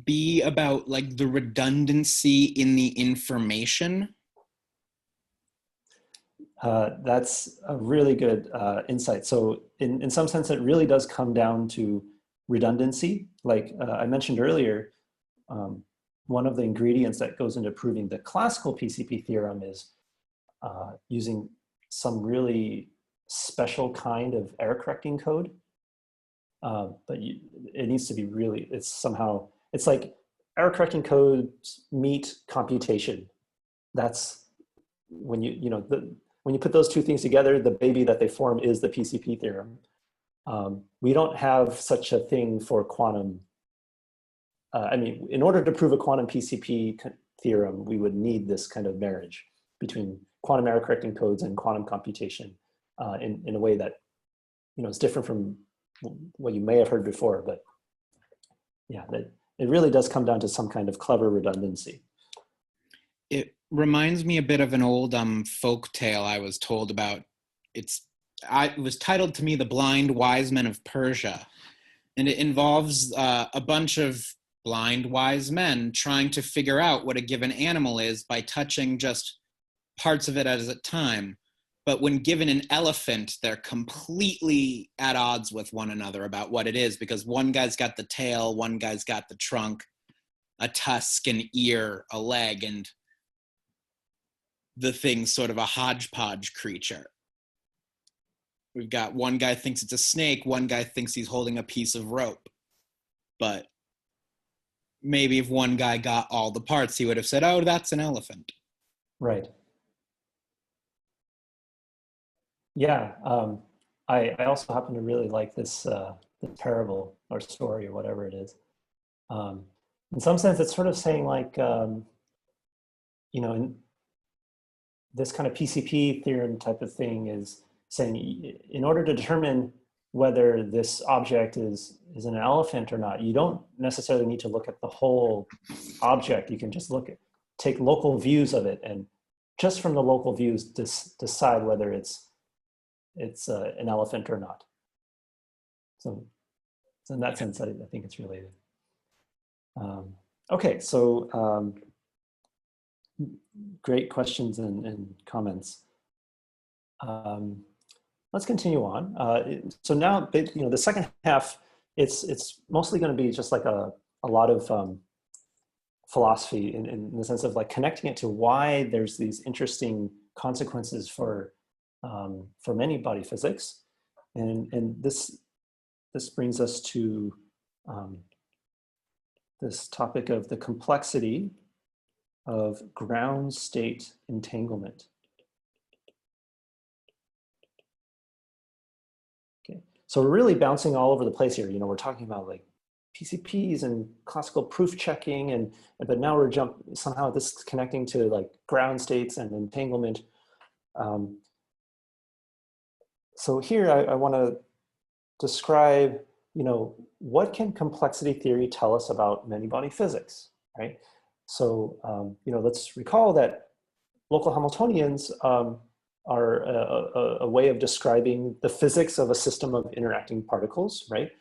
be about like the redundancy in the information? That's a really good insight. So in some sense, it really does come down to redundancy. Like I mentioned earlier, one of the ingredients that goes into proving the classical PCP theorem is using some really special kind of error correcting code. But it needs to be really, it's like error correcting codes meet computation. That's when when you put those 2 things together, the baby that they form is the PCP theorem. We don't have such a thing for quantum. In order to prove a quantum PCP theorem, we would need this kind of marriage between quantum error correcting codes and quantum computation in a way that is different from what you may have heard before. But yeah, it really does come down to some kind of clever redundancy. It reminds me a bit of an old folk tale I was told about. It was titled to me The Blind Wise Men of Persia. And it involves a bunch of blind wise men trying to figure out what a given animal is by touching just parts of it at a time. But when given an elephant, they're completely at odds with one another about what it is, because one guy's got the tail, one guy's got the trunk, a tusk, an ear, a leg, and the thing's sort of a hodgepodge creature. We've got one guy thinks it's a snake, one guy thinks he's holding a piece of rope. But maybe if one guy got all the parts, he would have said, oh, that's an elephant. Right. Yeah, I also happen to really like this parable or story or whatever it is. In some sense, it's sort of saying like, in this kind of PCP theorem type of thing is saying, in order to determine whether this object is an elephant or not, you don't necessarily need to look at the whole object. You can just look at, take local views of it, and just from the local views decide whether it's an elephant or not. So in that sense, I think it's related. Okay, so great questions and comments. Let's continue on. So now, the second half, it's mostly going to be just like a lot of philosophy in the sense of like connecting it to why there's these interesting consequences for many body physics, and this brings us to this topic of the complexity of ground state entanglement. Okay, so we're really bouncing all over the place here. We're talking about like PCPs and classical proof checking, but now we're somehow this is connecting to like ground states and entanglement. So here I want to describe, what can complexity theory tell us about many-body physics, right? So, let's recall that local Hamiltonians are a way of describing the physics of a system of interacting particles, right?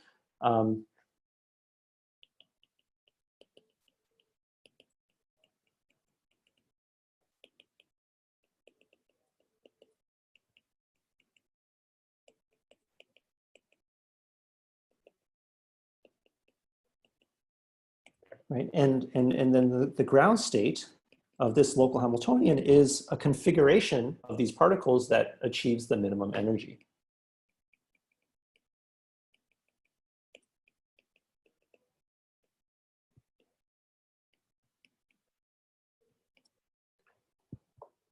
Right, and then the ground state of this local Hamiltonian is a configuration of these particles that achieves the minimum energy.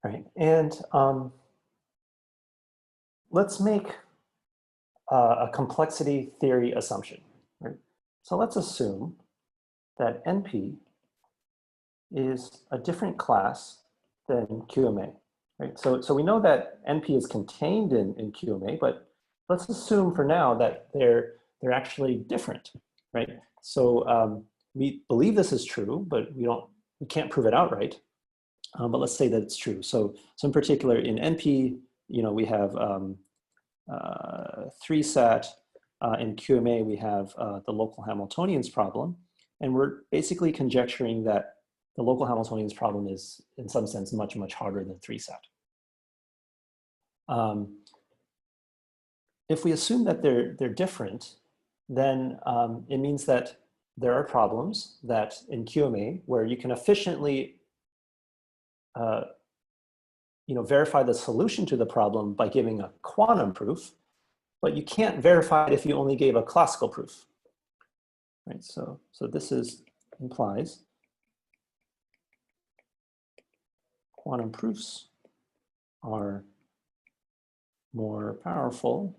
Right, and let's make a complexity theory assumption. Right? So let's assume that NP is a different class than QMA, right? So we know that NP is contained in QMA, but let's assume for now that they're actually different, right? So we believe this is true, but we can't prove it outright. But let's say that it's true. So in particular in NP, we have 3-sat. In QMA, we have the local Hamiltonians problem. And we're basically conjecturing that the local Hamiltonians problem is, in some sense, much, much harder than 3-sat. If we assume that they're different, then it means that there are problems that in QMA where you can efficiently verify the solution to the problem by giving a quantum proof, but you can't verify it if you only gave a classical proof. Right, so this implies quantum proofs are more powerful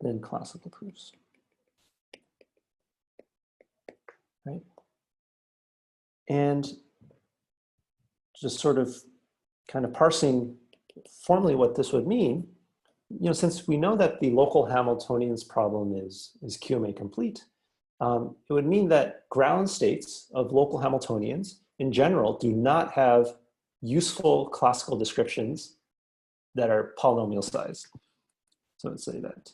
than classical proofs. Right, and just sort of kind of parsing formally what this would mean. Since we know that the local Hamiltonians problem is QMA complete, it would mean that ground states of local Hamiltonians in general do not have useful classical descriptions that are polynomial sized. So let's say that.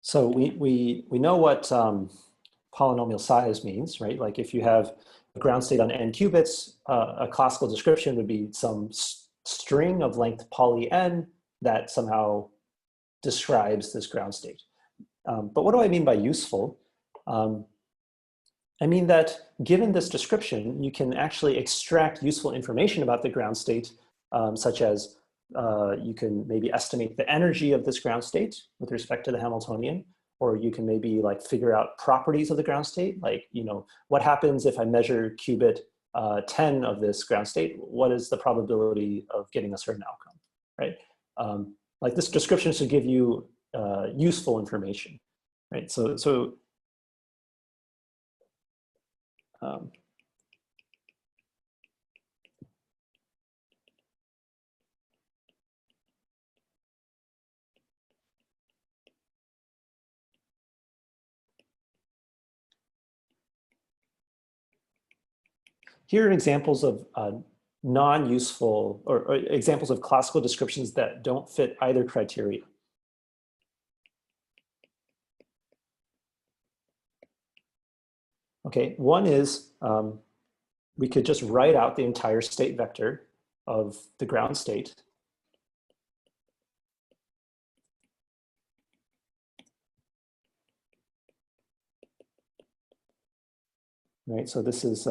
So we know what polynomial size means, right? Like if you have a ground state on n qubits, a classical description would be some string of length poly n that somehow describes this ground state. But what do I mean by useful? I mean that given this description, you can actually extract useful information about the ground state, such as you can maybe estimate the energy of this ground state with respect to the Hamiltonian, or you can maybe like figure out properties of the ground state, like, you know, what happens if I measure qubit 10 of this ground state? What is the probability of getting a certain outcome, right? Like this description should give you useful information, right? Here are examples of non-useful or examples of classical descriptions that don't fit either criteria. Okay, one is we could just write out the entire state vector of the ground state. Right, so this is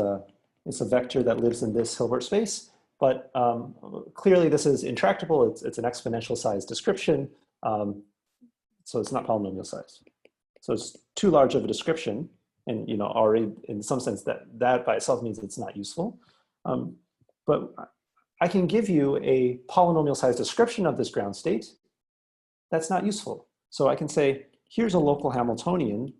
it's a vector that lives in this Hilbert space, but clearly this is intractable. It's an exponential size description, so it's not polynomial size. So it's too large of a description, and you know already in some sense that by itself means it's not useful. But I can give you a polynomial size description of this ground state. That's not useful. So I can say, here's a local Hamiltonian,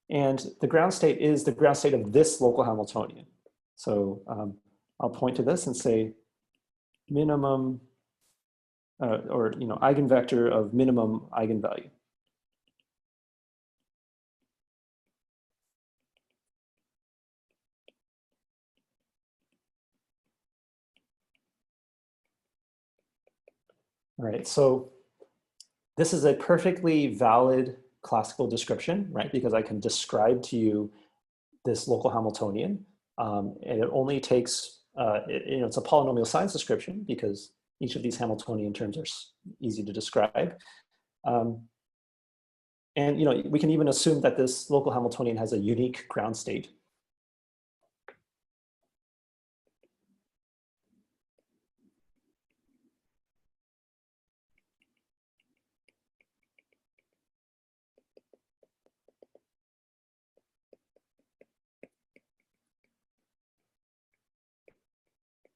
and the ground state is the ground state of this local Hamiltonian. So I'll point to this and say minimum, or you know, eigenvector of minimum eigenvalue. All right, so this is a perfectly valid classical description, right? Because I can describe to you this local Hamiltonian, and it only takes, you know, it's a polynomial size description because each of these Hamiltonian terms are easy to describe. And you know, we can even assume that this local Hamiltonian has a unique ground state.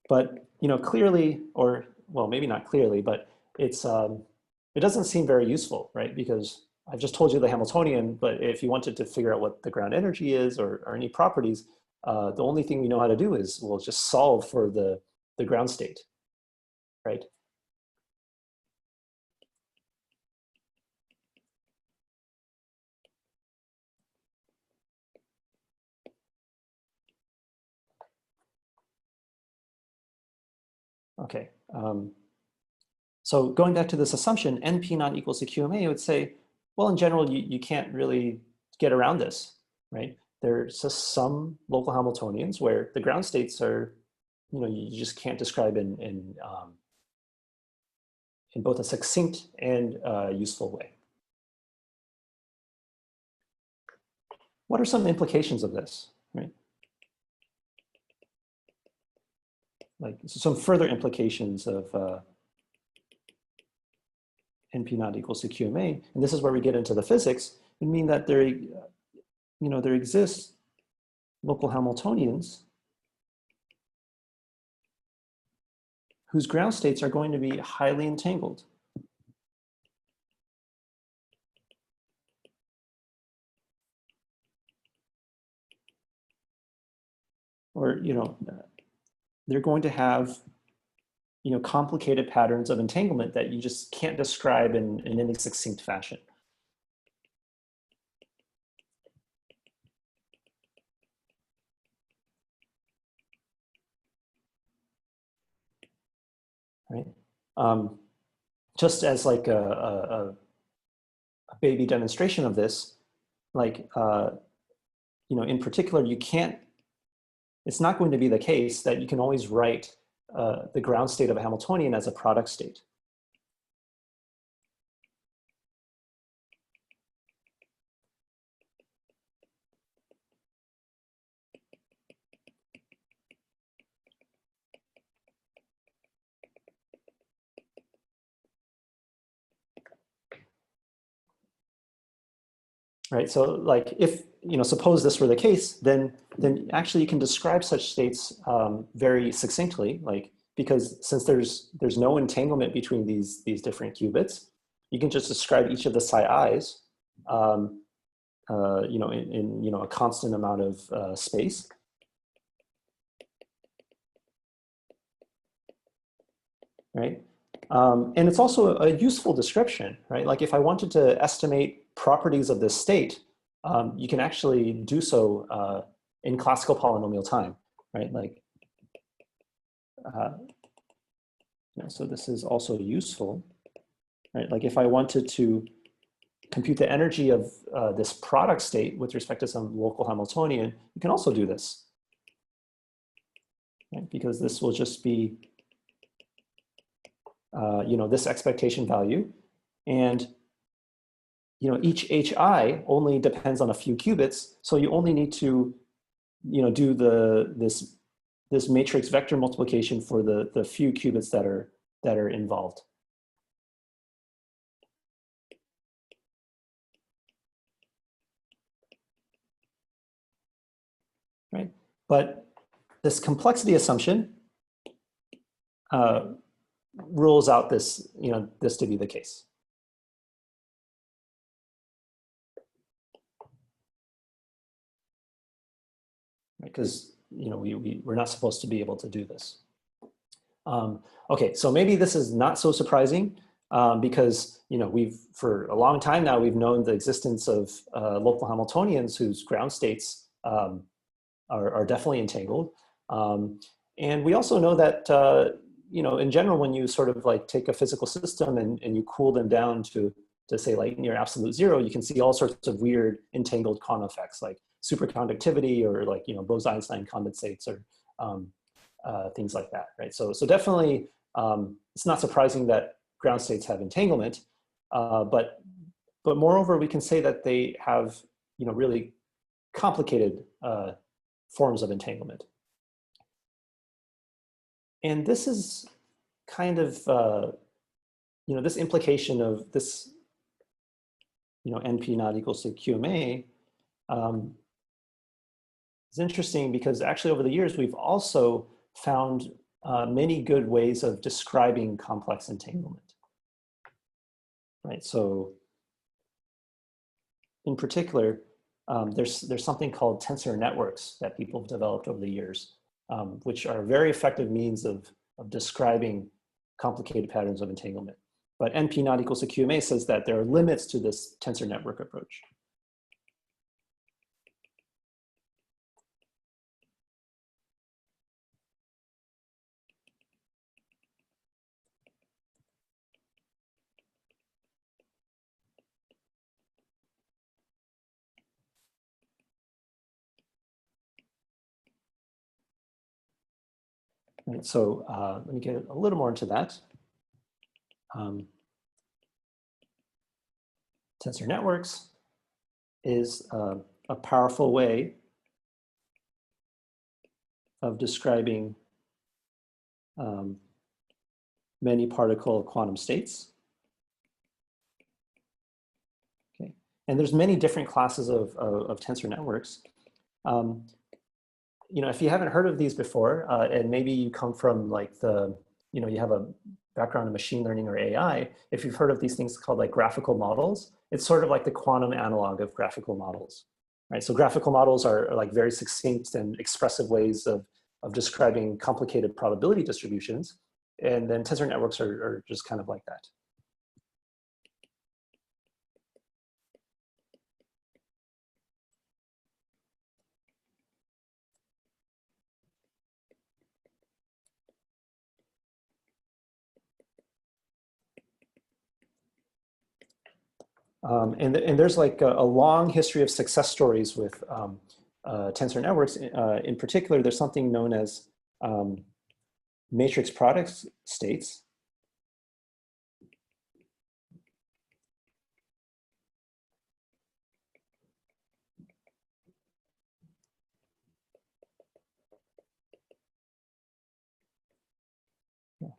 But you know, clearly, or well, maybe not clearly, but it's it doesn't seem very useful, right? Because I've just told you the Hamiltonian, but if you wanted to figure out what the ground energy is or any properties, the only thing we know how to do is we'll just solve for the ground state, right? Okay. So going back to this assumption, NP not equals to QMA, it would say, well, in general, you can't really get around this, right? There's just some local Hamiltonians where the ground states are, you know, you just can't describe in both a succinct and useful way. What are some implications of this, right? Like some further implications of NP not equals to QMA, and this is where we get into the physics, would mean that there, you know, there exists local Hamiltonians whose ground states are going to be highly entangled. Or, you know, they're going to have, you know, complicated patterns of entanglement that you just can't describe in any succinct fashion. Right? Just as like a baby demonstration of this, like, you know, in particular, you can't, it's not going to be the case that you can always write the ground state of a Hamiltonian as a product state. right? So like if, suppose this were the case, then actually you can describe such states very succinctly, like, because since there's no entanglement between these different qubits, you can just describe each of the psi i's, in a constant amount of space. Right? And it's also a useful description, right? Like if I wanted to estimate properties of this state, you can actually do so in classical polynomial time, right? Like, so this is also useful, right? Like if I wanted to compute the energy of this product state with respect to some local Hamiltonian, you can also do this, right? Because this will just be this expectation value, and each hi only depends on a few qubits, so you only need to do this matrix vector multiplication for the few qubits that are involved. Right, but this complexity assumption rules out this, this to be the case. Because we're not supposed to be able to do this. Okay, so maybe this is not so surprising because for a long time now we've known the existence of local Hamiltonians whose ground states are definitely entangled, and we also know that in general, when you sort of like take a physical system and you cool them down to say like near absolute zero, you can see all sorts of weird entangled quantum effects like superconductivity or like Bose-Einstein condensates or things like that, right? So definitely it's not surprising that ground states have entanglement, but moreover we can say that they have really complicated forms of entanglement. And this is kind of this implication of this NP not equals to QMA is interesting because actually over the years we've also found many good ways of describing complex entanglement, right? So in particular, there's something called tensor networks that people have developed over the years, which are very effective means of describing complicated patterns of entanglement. But NP not equals to QMA says that there are limits to this tensor network approach. Right, so let me get a little more into that. Tensor networks is a powerful way of describing many particle quantum states. Okay, and there's many different classes of tensor networks. If you haven't heard of these before, and maybe you come from like you have a background in machine learning or AI, if you've heard of these things called like graphical models, it's sort of like the quantum analog of graphical models, right? So graphical models are like very succinct and expressive ways of describing complicated probability distributions. And then tensor networks are just kind of like that. And there's like a long history of success stories with tensor networks. In particular, there's something known as matrix product states.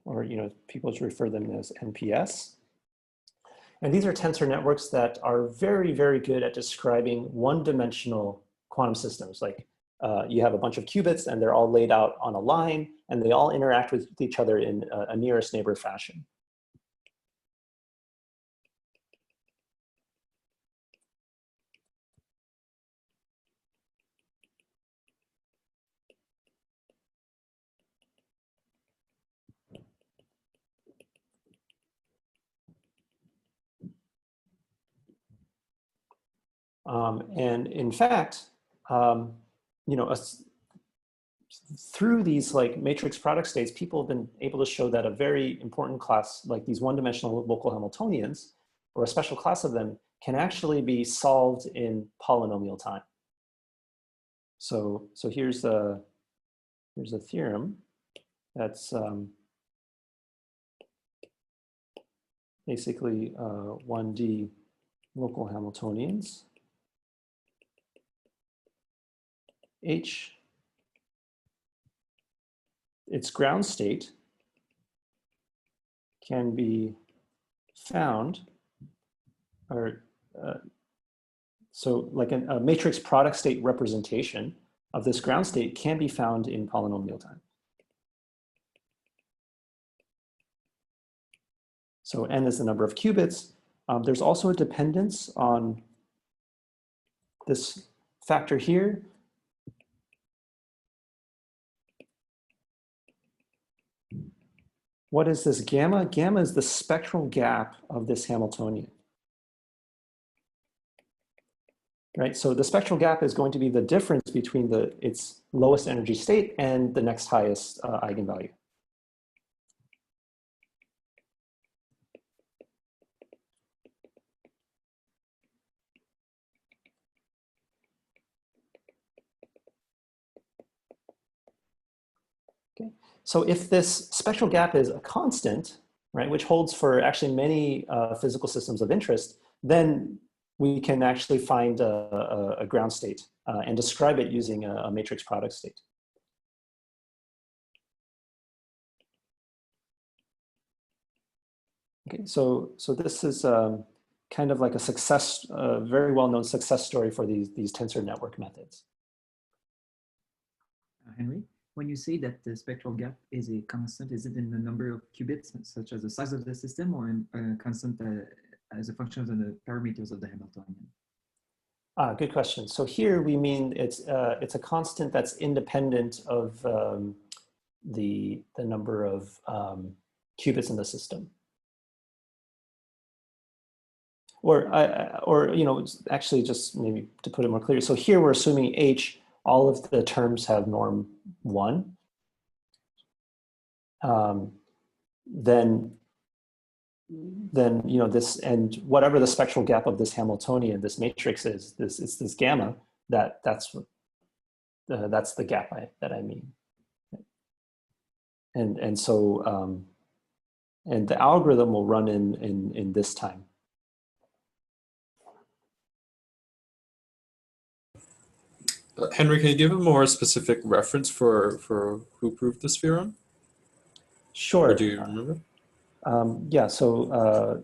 Or people refer them as NPS. And these are tensor networks that are very, very good at describing one-dimensional quantum systems. Like you have a bunch of qubits and they're all laid out on a line and they all interact with each other in a nearest neighbor fashion. And in fact, you know, through these like matrix product states, people have been able to show that a very important class, like these one-dimensional local Hamiltonians, or a special class of them, can actually be solved in polynomial time. So here's a theorem that's basically 1D local Hamiltonians. H, its ground state can be found, or so like a matrix product state representation of this ground state can be found in polynomial time. So n is the number of qubits. There's also a dependence on this factor here. What is this gamma? Gamma is the spectral gap of this Hamiltonian. Right, so the spectral gap is going to be the difference between its lowest energy state and the next highest eigenvalue. Okay, so if this spectral gap is a constant, right, which holds for actually many physical systems of interest, then we can actually find a ground state and describe it using a matrix product state. Okay, so this is kind of like a success, very well-known success story for these tensor network methods. Henry, when you say that the spectral gap is a constant, is it in the number of qubits, such as the size of the system, or in a constant as a function of the parameters of the Hamiltonian? Good question. So here we mean it's a constant that's independent of the number of qubits in the system. Or you know, actually just maybe to put it more clearly. So here we're assuming H, all of the terms have norm 1. Then you know this, and whatever the spectral gap of this Hamiltonian, this matrix is, this gamma, that's the gap that I mean. And so and the algorithm will run in this time. Henry, can you give a more specific reference for who proved this theorem? Sure. Or do you remember? Yeah, so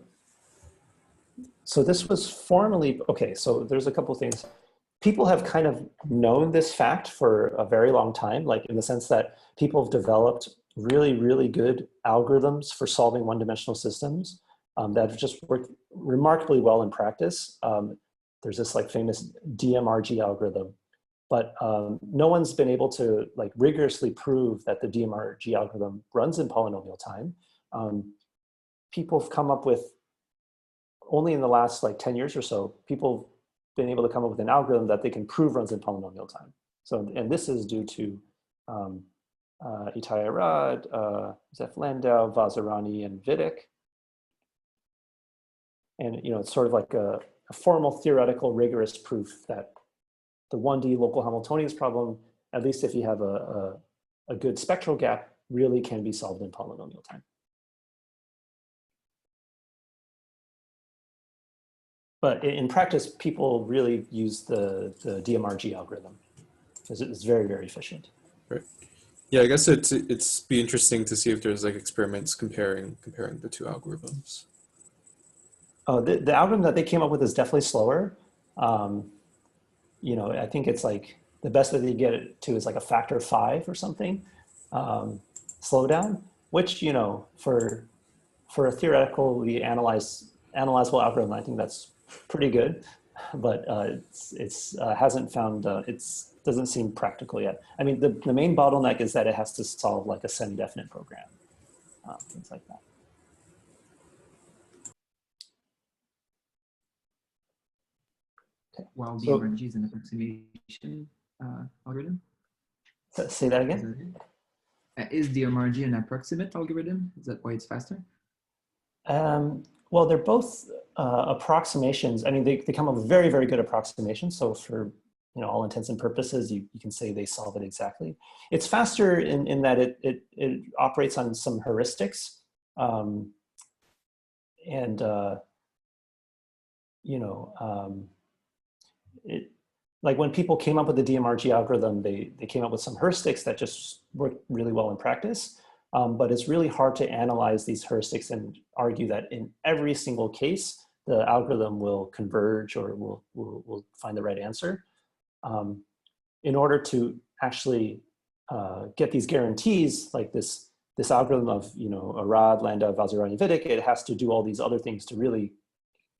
this was formally, okay, so there's a couple things. People have kind of known this fact for a very long time, like in the sense that people have developed really, really good algorithms for solving one-dimensional systems that have just worked remarkably well in practice. There's this like famous DMRG algorithm, but no one's been able to like rigorously prove that the DMRG algorithm runs in polynomial time. People have come up with, only in the last like 10 years or so, people have been able to come up with an algorithm that they can prove runs in polynomial time. So, and this is due to Itai Arad, Zef Landau, Vazirani, and Vidic. And you know, it's sort of like a formal theoretical rigorous proof that the 1D local Hamiltonians problem, at least if you have a good spectral gap, really can be solved in polynomial time. But in practice, people really use the DMRG algorithm because it's very, very efficient. Right. Yeah, I guess it's be interesting to see if there's like experiments comparing the two algorithms. Oh, the algorithm that they came up with is definitely slower. You know, I think it's like the best that they get it to is like a factor of 5 or something slowdown, which, you know, for a theoretically analyzable algorithm, I think that's pretty good, but it's hasn't found, doesn't seem practical yet. I mean, the main bottleneck is that it has to solve like a semi-definite program, things like that. Okay. While So, DMRG is an approximation algorithm. Say that again. Is DMRG an approximate algorithm? Is that why it's faster? Well, they're both approximations. I mean, they come up with very, very good approximations. So for, you know, all intents and purposes, you can say they solve it exactly. It's faster in that it operates on some heuristics. You know, like when people came up with the DMRG algorithm, they came up with some heuristics that just work really well in practice. But it's really hard to analyze these heuristics and argue that in every single case, the algorithm will converge or will find the right answer. In order to actually get these guarantees, like this algorithm of, you know, Arad, Landau, Vazirani, Vidic, it has to do all these other things to really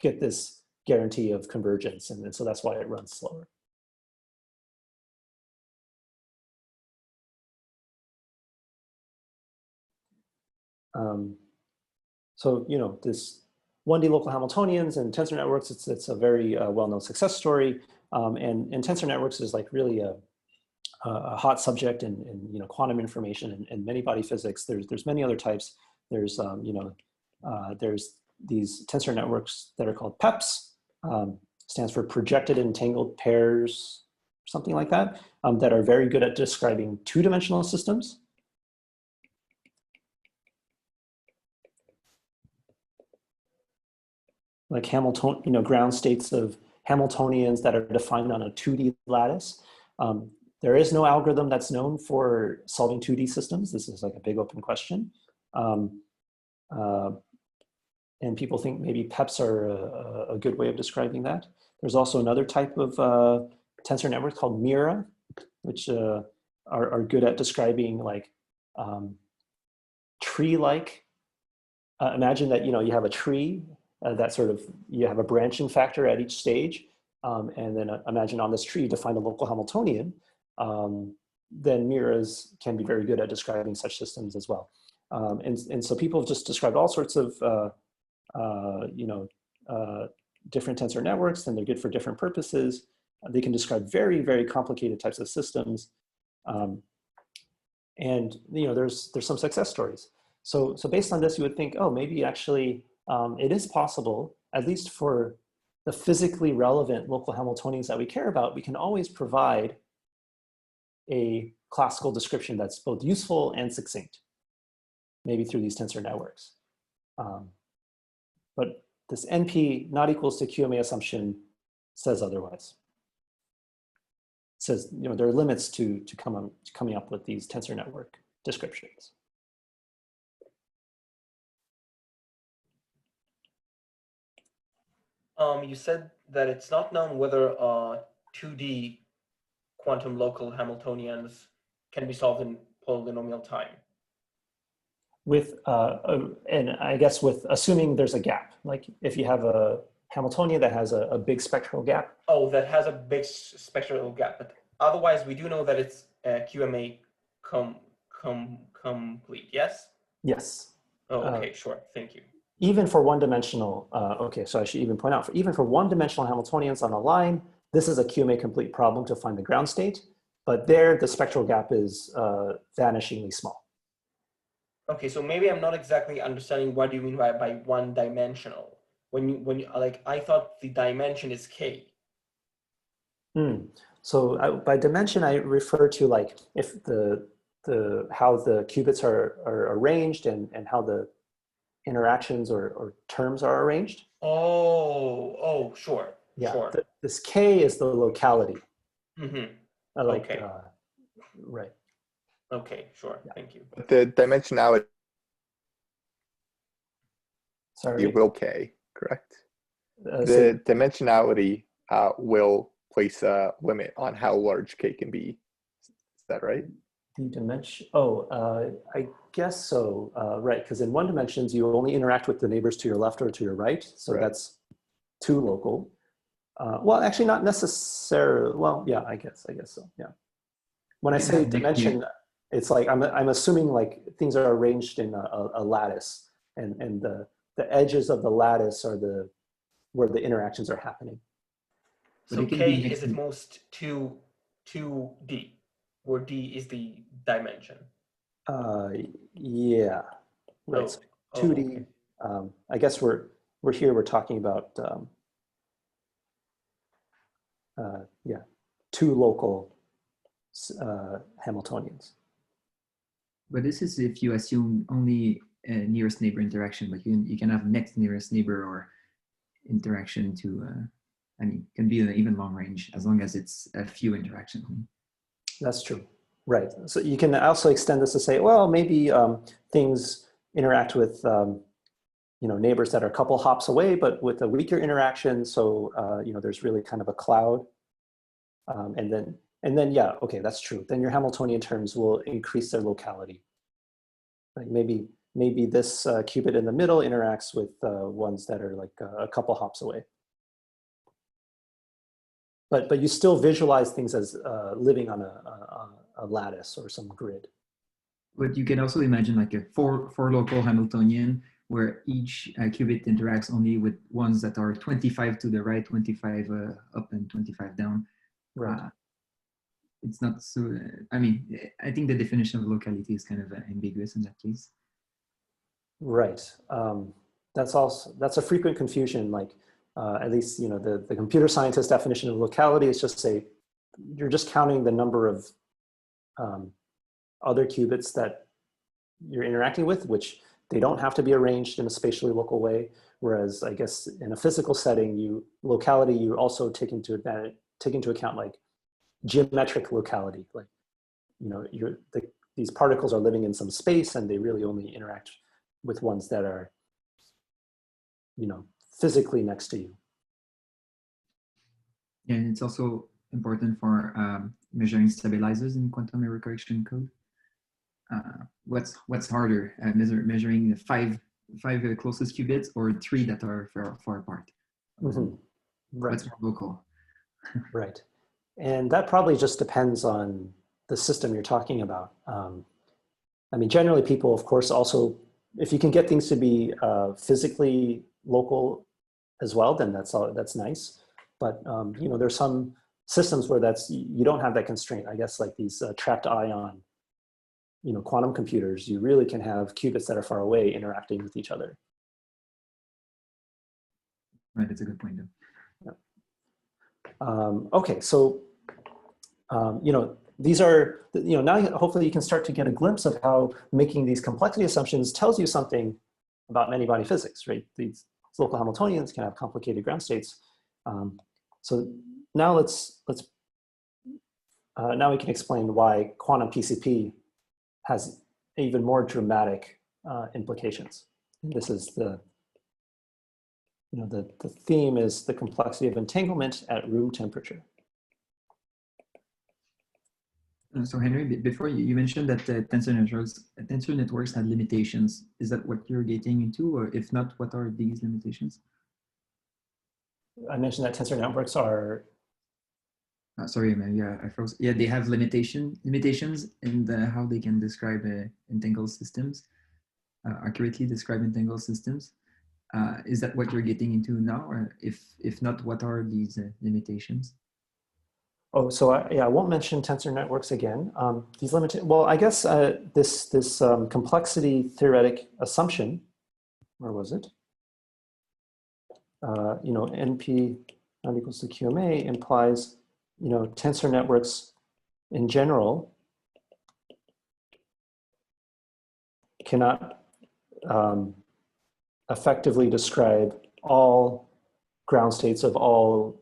get this guarantee of convergence. And so that's why it runs slower. So, you know, this 1D local Hamiltonians and tensor networks, it's a very well-known success story. And tensor networks is like really a hot subject in you know, quantum information and many body physics. There's many other types. There's, you know, there's these tensor networks that are called PEPs, stands for projected entangled pairs, something like that, that are very good at describing two-dimensional systems. Like Hamilton, you know, ground states of Hamiltonians that are defined on a 2D lattice. There is no algorithm that's known for solving 2D systems. This is like a big open question. And people think maybe PEPs are a good way of describing that. There's also another type of tensor network called MIP RE, which are good at describing like tree-like. Imagine that, you know, you have a tree that sort of, you have a branching factor at each stage. And then imagine on this tree to find a local Hamiltonian, then mirrors can be very good at describing such systems as well. And so people have just described all sorts of, you know, different tensor networks, and they're good for different purposes. They can describe very, very complicated types of systems. And, you know, there's some success stories. So based on this, you would think, oh, maybe actually it is possible, at least for the physically relevant local Hamiltonians that we care about, we can always provide a classical description that's both useful and succinct, maybe through these tensor networks. But this NP not equals to QMA assumption says otherwise. It says, you know, there are limits to coming up with these tensor network descriptions. You said that it's not known whether 2D quantum local Hamiltonians can be solved in polynomial time. With, and I guess with assuming there's a gap, like if you have a Hamiltonian that has a big spectral gap. Oh, that has a big spectral gap, but otherwise we do know that it's QMA complete, yes? Yes. Oh, okay, sure, thank you. Even for one-dimensional, okay, so I should even point out, even for one-dimensional Hamiltonians on a line, this is a QMA complete problem to find the ground state, but there the spectral gap is vanishingly small. Okay, so maybe I'm not exactly understanding what do you mean by one-dimensional. When you like, I thought the dimension is K. So by dimension, I refer to like if how the qubits are arranged and how the interactions or terms are arranged. Oh, sure. Yeah, sure. This K is the locality. Mm-hmm. Like, okay. Right. Okay, sure. Yeah. Thank you. But the dimensionality Sorry. will K, correct? The dimensionality will place a limit on how large K can be. Is that right? The dimension, I guess so, right, because in one dimensions, you only interact with the neighbors to your left or to your right, so that's too local. Well, actually not necessarily, well, yeah, I guess so, yeah. When I say dimension, it's like, I'm assuming like things are arranged in a lattice, and the edges of the lattice are where the interactions are happening. So K is at most 2D, where D is the dimension. Yeah, right. So 2D. Okay. I guess we're talking about two local Hamiltonians. But this is if you assume only nearest neighbor interaction, but you can have next nearest neighbor or interaction to, I mean, can be an even long range as long as it's a few interactions. That's true, right. So you can also extend this to say, well, maybe things interact with neighbors that are a couple hops away, but with a weaker interaction. So there's really kind of a cloud, and then yeah, okay, that's true. Then your Hamiltonian terms will increase their locality. Like maybe this qubit in the middle interacts with ones that are like a couple hops away. But you still visualize things as living on a lattice or some grid. But you can also imagine like a four local Hamiltonian where each qubit interacts only with ones that are 25 to the right, 25 up, and 25 down. Right. It's not so, I mean, I think the definition of locality is kind of ambiguous in that case. Right. That's a frequent confusion. Like at least the computer scientist definition of locality is just say you're just counting the number of other qubits that you're interacting with, which they don't have to be arranged in a spatially local way. Whereas I guess in a physical setting, locality you also take into account like geometric locality. Like these particles are living in some space and they really only interact with ones that are physically next to you. And it's also important for measuring stabilizers in quantum error correction code. What's harder, measuring the five closest qubits or 3 that are far apart? Mm-hmm. Right. What's more local? Right. And that probably just depends on the system you're talking about. I mean, generally people, of course, also, if you can get things to be physically local as well, then that's nice. But there's some systems where you don't have that constraint. I guess like these trapped ion, quantum computers, you really can have qubits that are far away interacting with each other. Right, that's a good point though. Yeah. Okay, so these are now hopefully you can start to get a glimpse of how making these complexity assumptions tells you something about many-body physics, right? These local Hamiltonians can have complicated ground states. So now now we can explain why quantum PCP has even more dramatic implications. And this is the theme is the complexity of entanglement at room temperature. So Henry, before you mentioned that tensor networks had limitations. Is that what you're getting into, or if not, what are these limitations? I mentioned that tensor networks are. Sorry, maybe I froze. Yeah, they have limitations in how they can describe entangled systems, accurately describe entangled systems. Is that what you're getting into now, or if not, what are these limitations? Oh, so I won't mention tensor networks again. These well, I guess this complexity theoretic assumption, where was it? NP not equals to QMA implies, tensor networks in general cannot effectively describe all ground states of all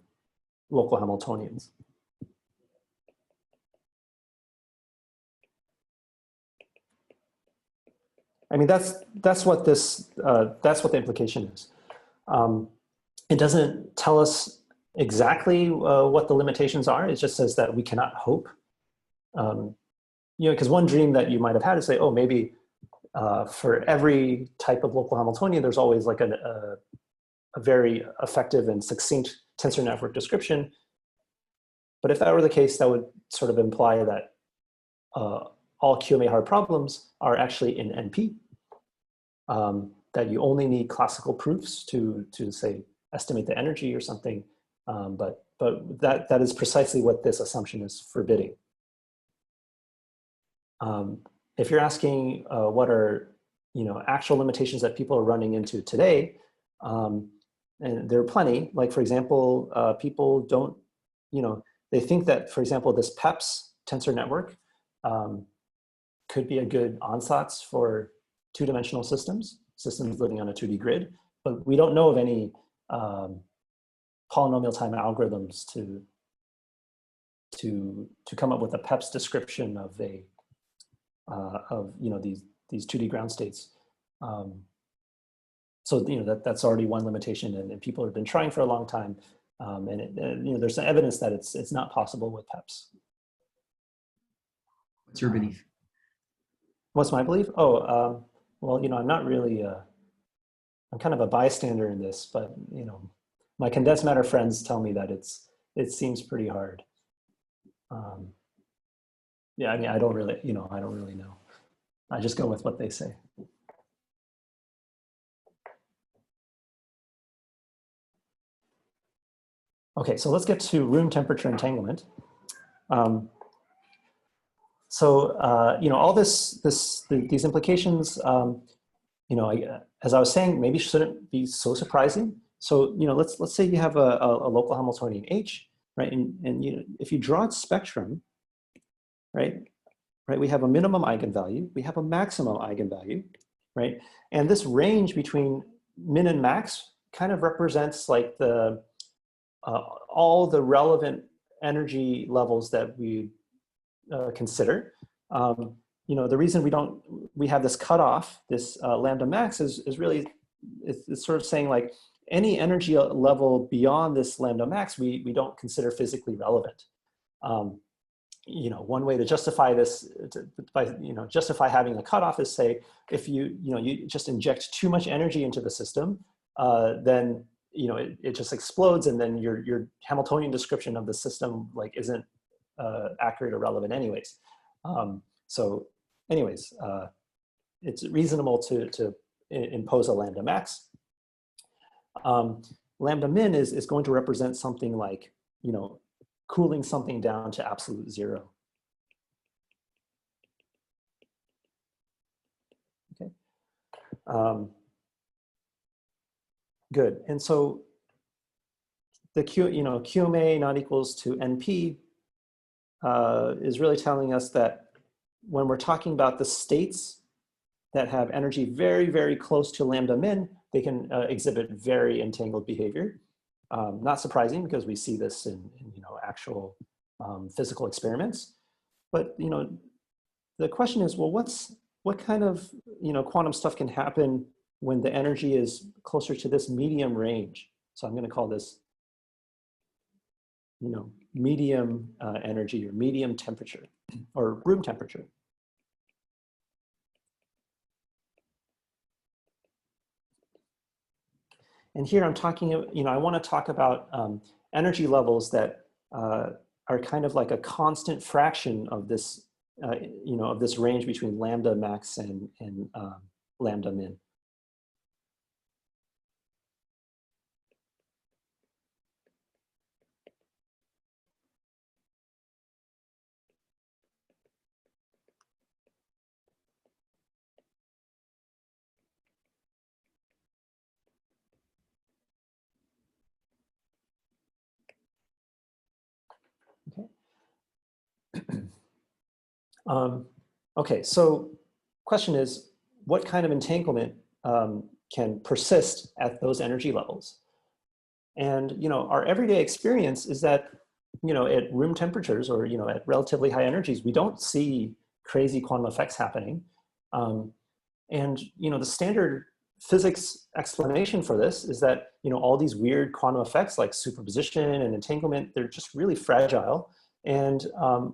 local Hamiltonians. I mean, that's what the implication is. it doesn't tell us exactly what the limitations are. It just says that we cannot hope. Because one dream that you might have had is say, oh, maybe for every type of local Hamiltonian, there's always like a very effective and succinct tensor network description. But if that were the case, that would sort of imply that all QMA hard problems are actually in NP, that you only need classical proofs to say, estimate the energy or something. But that is precisely what this assumption is forbidding. If you're asking what are actual limitations that people are running into today, and there are plenty. Like for example, people don't, they think that, for example, this PEPS tensor network could be a good ansatz for two-dimensional systems living on a 2D grid, but we don't know of any polynomial time algorithms to come up with a PEPS description of these 2D ground states. So that's already one limitation, and people have been trying for a long time, and there's some evidence that it's not possible with PEPS. What's your belief? What's my belief? Oh, well, I'm not really. I'm kind of a bystander in this, but my condensed matter friends tell me that it seems pretty hard. Yeah, I mean, I don't really know. I just go with what they say. Okay, so let's get to room temperature entanglement. All these implications, as I was saying, maybe shouldn't be so surprising. So, let's say you have a local Hamiltonian H, right? And if you draw its spectrum, right, we have a minimum eigenvalue, we have a maximum eigenvalue, right? And this range between min and max kind of represents like all the relevant energy levels that we consider. The reason we have this cutoff, this lambda max, is really, it's sort of saying like any energy level beyond this lambda max, we don't consider physically relevant. One way to justify this, justify having a cutoff is say, if you just inject too much energy into the system, then it just explodes, and then your Hamiltonian description of the system like isn't accurate or relevant anyways. So anyways, it's reasonable to impose a lambda max. Lambda min is going to represent something like, cooling something down to absolute zero. Okay. Good. And so the QMA not equals to NP is really telling us that when we're talking about the states that have energy very, very close to lambda min, they can exhibit very entangled behavior. Not surprising, because we see this in actual physical experiments. But the question is, well, what kind of quantum stuff can happen when the energy is closer to this medium range? So I'm going to call this medium energy or medium temperature or room temperature. And here I'm talking, I want to talk about energy levels that are kind of like a constant fraction of this, of this range between lambda max and lambda min. Okay, so question is, what kind of entanglement can persist at those energy levels? And our everyday experience is that at room temperatures or at relatively high energies, we don't see crazy quantum effects happening. And the standard physics explanation for this is that, all these weird quantum effects like superposition and entanglement, they're just really fragile. And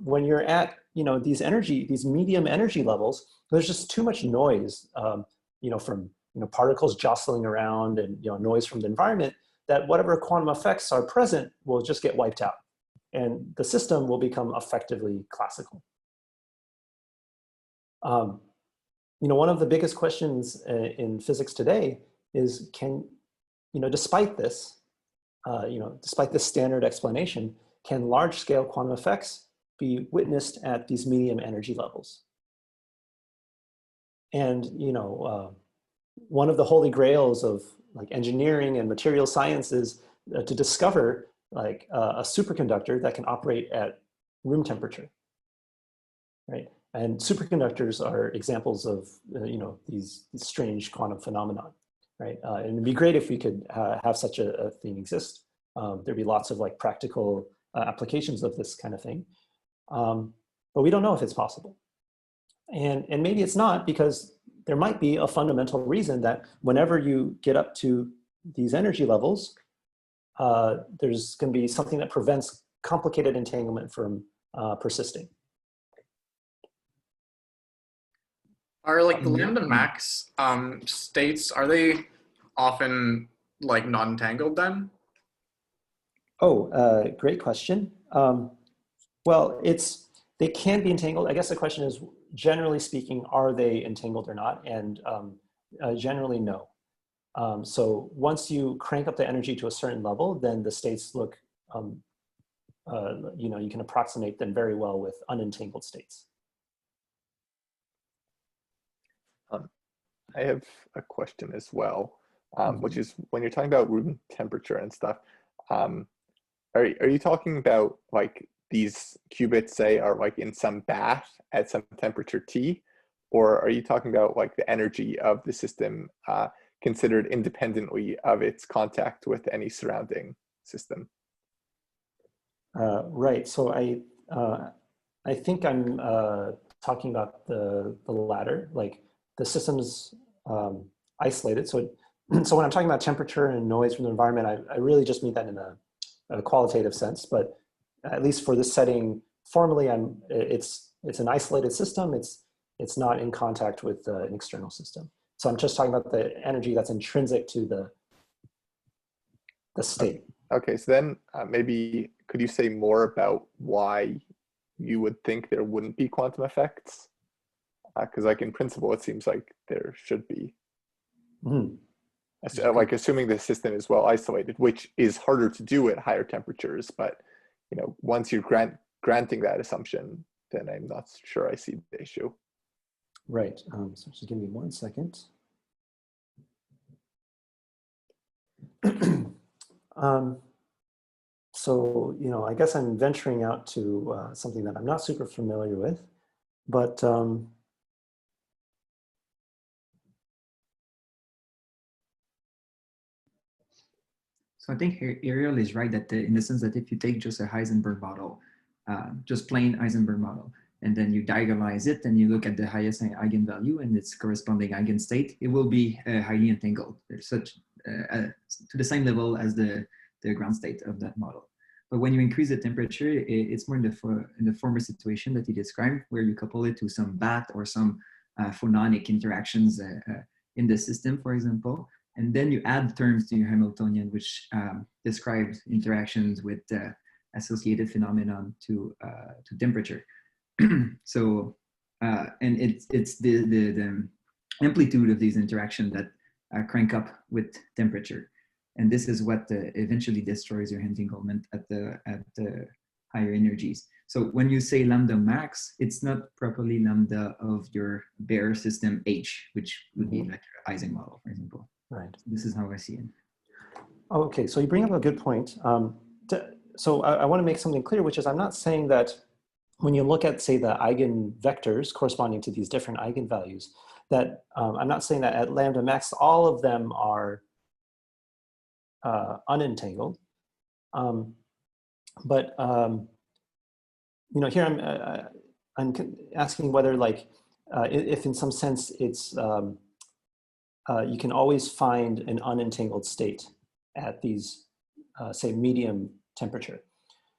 when you're at, these medium energy levels, there's just too much noise, from, particles jostling around and, noise from the environment, that whatever quantum effects are present will just get wiped out. And the system will become effectively classical. One of the biggest questions in physics today is despite this, despite this standard explanation, can large-scale quantum effects be witnessed at these medium energy levels? And one of the holy grails of like engineering and material science is to discover like a superconductor that can operate at room temperature, right? And superconductors are examples of these strange quantum phenomenon, right? And it'd be great if we could have such a thing exist. There'd be lots of like practical applications of this kind of thing, but we don't know if it's possible. And maybe it's not, because there might be a fundamental reason that whenever you get up to these energy levels, there's going to be something that prevents complicated entanglement from persisting. Are like the lambda max states, are they often like not entangled then? Oh, great question. Well, they can be entangled. I guess the question is, generally speaking, are they entangled or not? And generally, no. So once you crank up the energy to a certain level, then the states look, you can approximate them very well with unentangled states. I have a question as well, which is when you're talking about room temperature and stuff, are you talking about like these qubits, say, are like in some bath at some temperature T, or are you talking about like the energy of the system considered independently of its contact with any surrounding system? Right. So I think I'm talking about the latter, like the system's isolated. So when I'm talking about temperature and noise from the environment, I really just mean that in a qualitative sense. But at least for this setting, formally, it's an isolated system. It's not in contact with an external system. So I'm just talking about the energy that's intrinsic to the state. Okay, so then maybe could you say more about why you would think there wouldn't be quantum effects? Because like in principle, it seems like there should be. Like assuming the system is well isolated, which is harder to do at higher temperatures, but once you're granting that assumption, then I'm not sure I see the issue. Right. So just give me 1 second. So, I guess I'm venturing out to something that I'm not super familiar with, but So I think Ariel is right that in the sense that if you take just a Heisenberg model, just plain Heisenberg model, and then you diagonalize it and you look at the highest eigenvalue and its corresponding eigenstate, it will be highly entangled. There's such to the same level as the ground state of that model. But when you increase the temperature, it's more in the former situation that he described, where you couple it to some bath or some phononic interactions in the system, for example. And then you add terms to your Hamiltonian, which describes interactions with associated phenomenon to temperature. So, and it's the amplitude of these interactions that crank up with temperature. And this is what eventually destroys your entanglement at the higher energies. So when you say lambda max, it's not properly lambda of your bare system H, which would be like your Ising model, for example. Right. This is how I see it. Okay, so you bring up a good point. So I want to make something clear, which is I'm not saying that when you look at, say, the eigenvectors corresponding to these different eigenvalues, that I'm not saying that at lambda max, all of them are unentangled. But here I'm asking whether, like, if in some sense it's you can always find an unentangled state at these, say, medium temperature,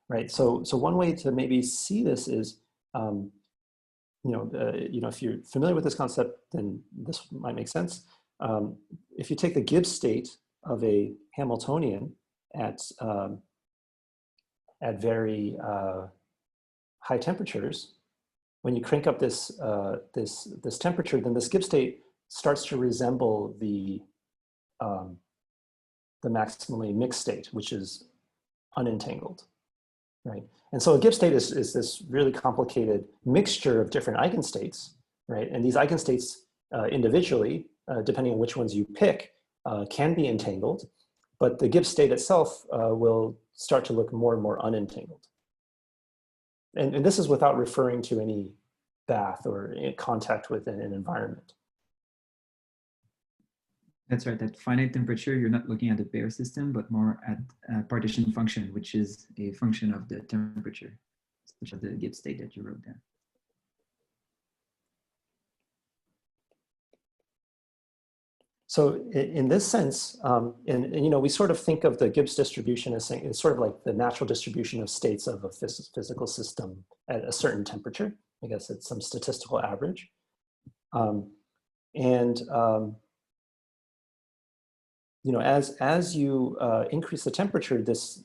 right? So one way to maybe see this is, if you're familiar with this concept, then this might make sense. If you take the Gibbs state of a Hamiltonian at very high temperatures, when you crank up this temperature, then this Gibbs state starts to resemble the maximally mixed state, which is unentangled, right? And so a Gibbs state is this really complicated mixture of different eigenstates, right? And these eigenstates individually, depending on which ones you pick, can be entangled, but the Gibbs state itself will start to look more and more unentangled. And this is without referring to any bath or contact with an environment. That's right. At finite temperature, you're not looking at the Baire system, but more at a partition function, which is a function of the temperature, such as the Gibbs state that you wrote down. So in this sense, we sort of think of the Gibbs distribution as saying it's sort of like the natural distribution of states of a physical system at a certain temperature. I guess it's some statistical average. As you increase the temperature, this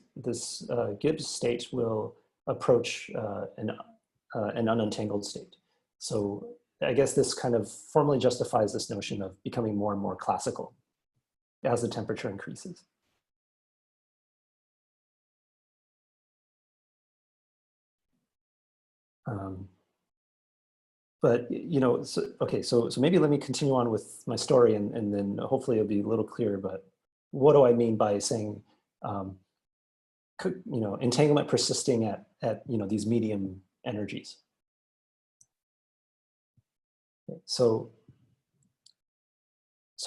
Gibbs state will approach an unentangled state. So I guess this kind of formally justifies this notion of becoming more and more classical as the temperature increases. So maybe let me continue on with my story, and then hopefully it'll be a little clearer. But what do I mean by saying, entanglement persisting at these medium energies? Okay, so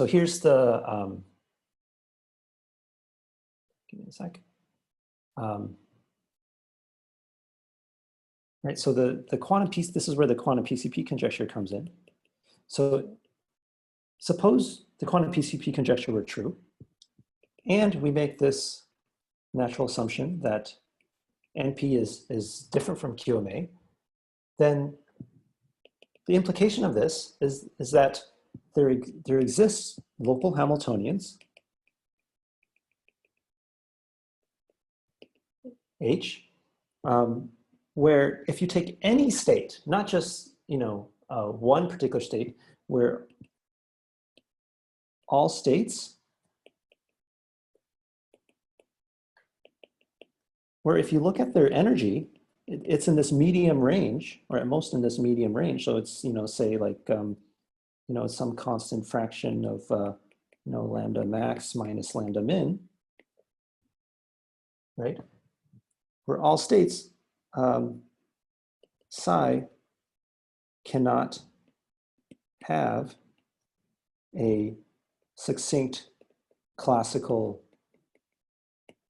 here's the give me a sec. Right, so the quantum piece, this is where the quantum PCP conjecture comes in. So suppose the quantum PCP conjecture were true, and we make this natural assumption that NP is different from QMA, then the implication of this is that there exists local Hamiltonians, H, where if you take any state, not just one particular state, where all states, where if you look at their energy, it's in this medium range, or at most in this medium range. So it's say like some constant fraction of lambda max minus lambda min, right? Where all states psi cannot have a succinct, classical,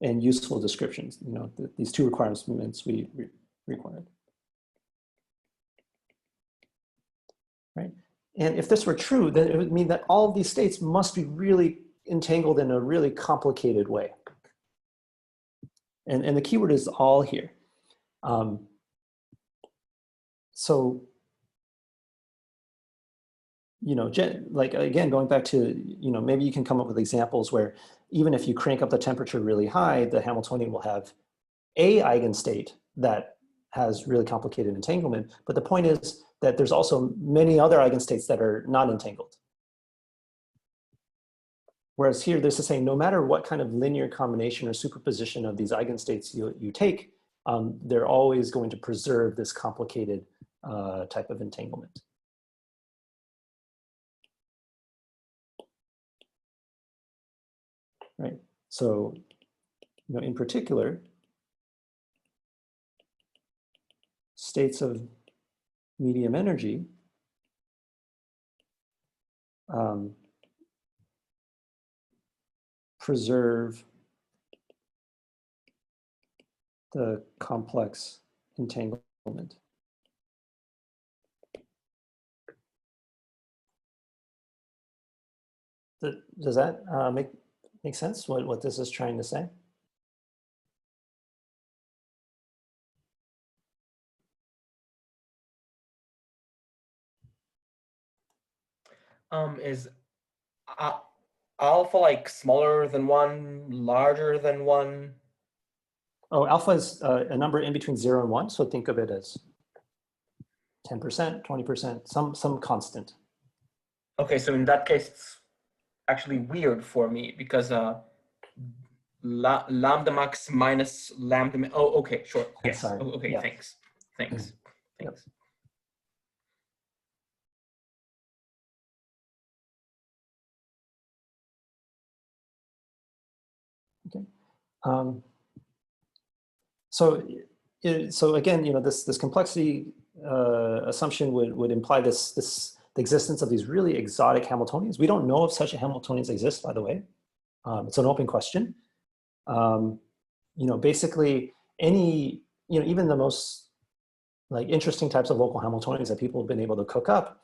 and useful descriptions. These two requirements we required. Right? And if this were true, then it would mean that all of these states must be really entangled in a really complicated way. And the keyword is all here. Like again, going back to, maybe you can come up with examples where even if you crank up the temperature really high, the Hamiltonian will have a eigenstate that has really complicated entanglement. But the point is that there's also many other eigenstates that are not entangled. Whereas here, this is saying no matter what kind of linear combination or superposition of these eigenstates you take, they're always going to preserve this complicated type of entanglement. Right. So, in particular, states of medium energy preserve the complex entanglement. Does that make sense, what this is trying to say? Is alpha like smaller than 1, larger than 1? Oh, alpha is a number in between 0 and 1, so think of it as 10%, 20%, some constant. Okay, so in that case, it's actually weird for me because lambda max minus lambda min. Oh, okay, sure. Yes. Sorry. Oh, okay, Yeah. thanks. Thanks. Yep. Okay. So again, this complexity assumption would imply the existence of these really exotic Hamiltonians. We don't know if such Hamiltonians exist, by the way. It's an open question. Basically any, even the most interesting types of local Hamiltonians that people have been able to cook up,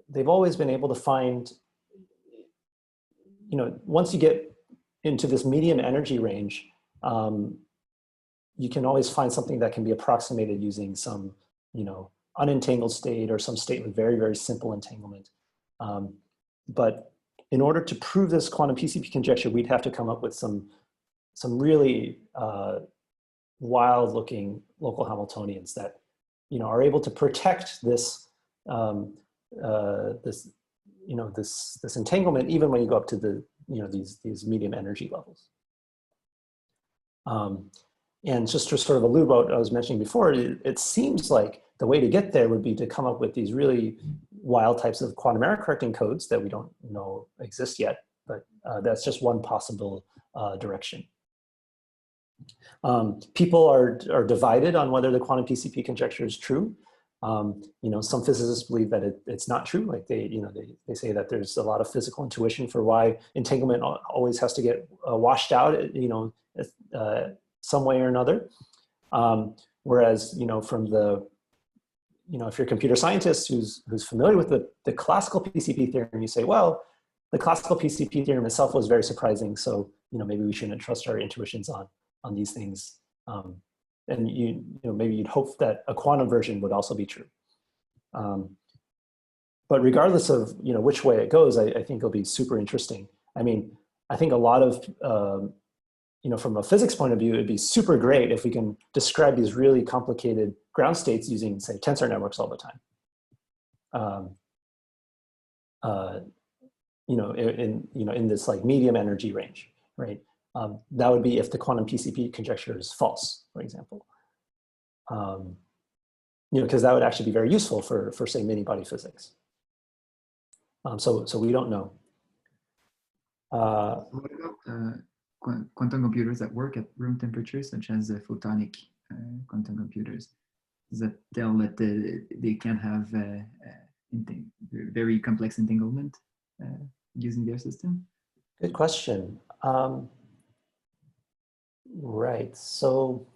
they've always been able to find, once you get into this medium energy range, you can always find something that can be approximated using some, unentangled state or some state with very, very simple entanglement. But in order to prove this quantum PCP conjecture, we'd have to come up with some really wild-looking local Hamiltonians that, are able to protect this this entanglement even when you go up to the these medium energy levels. And just to sort of allude what I was mentioning before, it seems like the way to get there would be to come up with these really wild types of quantum error correcting codes that we don't know exist yet, but that's just one possible direction. People are divided on whether the quantum PCP conjecture is true. Some physicists believe that it's not true. Like they say that there's a lot of physical intuition for why entanglement always has to get washed out, some way or another. Whereas, from the, if you're a computer scientist who's familiar with the classical PCP theorem, you say, well, the classical PCP theorem itself was very surprising. So, maybe we shouldn't trust our intuitions on these things. And maybe you'd hope that a quantum version would also be true. But regardless of which way it goes, I think it'll be super interesting. I mean, I think a lot of from a physics point of view, it'd be super great if we can describe these really complicated ground states using, say, tensor networks all the time. In this medium energy range, right? That would be if the quantum PCP conjecture is false, for example. Because that would actually be very useful for say, many body physics. So we don't know. What about quantum computers that work at room temperature, such as photonic quantum computers? Does that tell that they can have very complex entanglement using their system? Good question. Right. So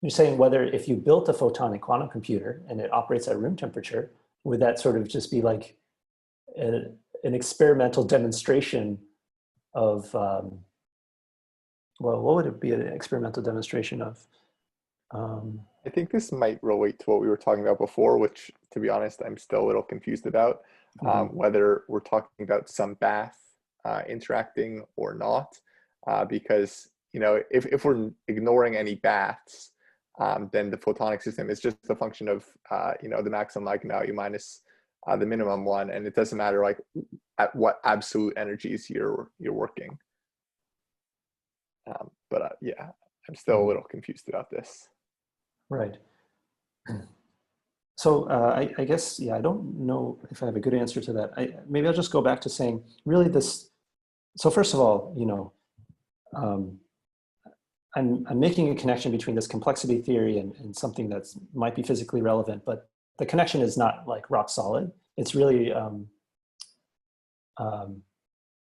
you're saying whether if you built a photonic quantum computer and it operates at room temperature, would that sort of just be like an experimental demonstration of, well, what would it be an experimental demonstration of? I think this might relate to what we were talking about before, which, to be honest, I'm still a little confused about, whether we're talking about some bath interacting or not, because, if we're ignoring any baths, then the photonic system is just a function of, the maximum eigenvalue minus the minimum one, and it doesn't matter at what absolute energies you're working. But yeah, I'm still a little confused about this. Right. So I guess, yeah, I don't know if I have a good answer to that. Maybe I'll just go back to saying, really this, so first of all, I'm making a connection between this complexity theory and something that's might be physically relevant, but the connection is not rock solid. It's really, and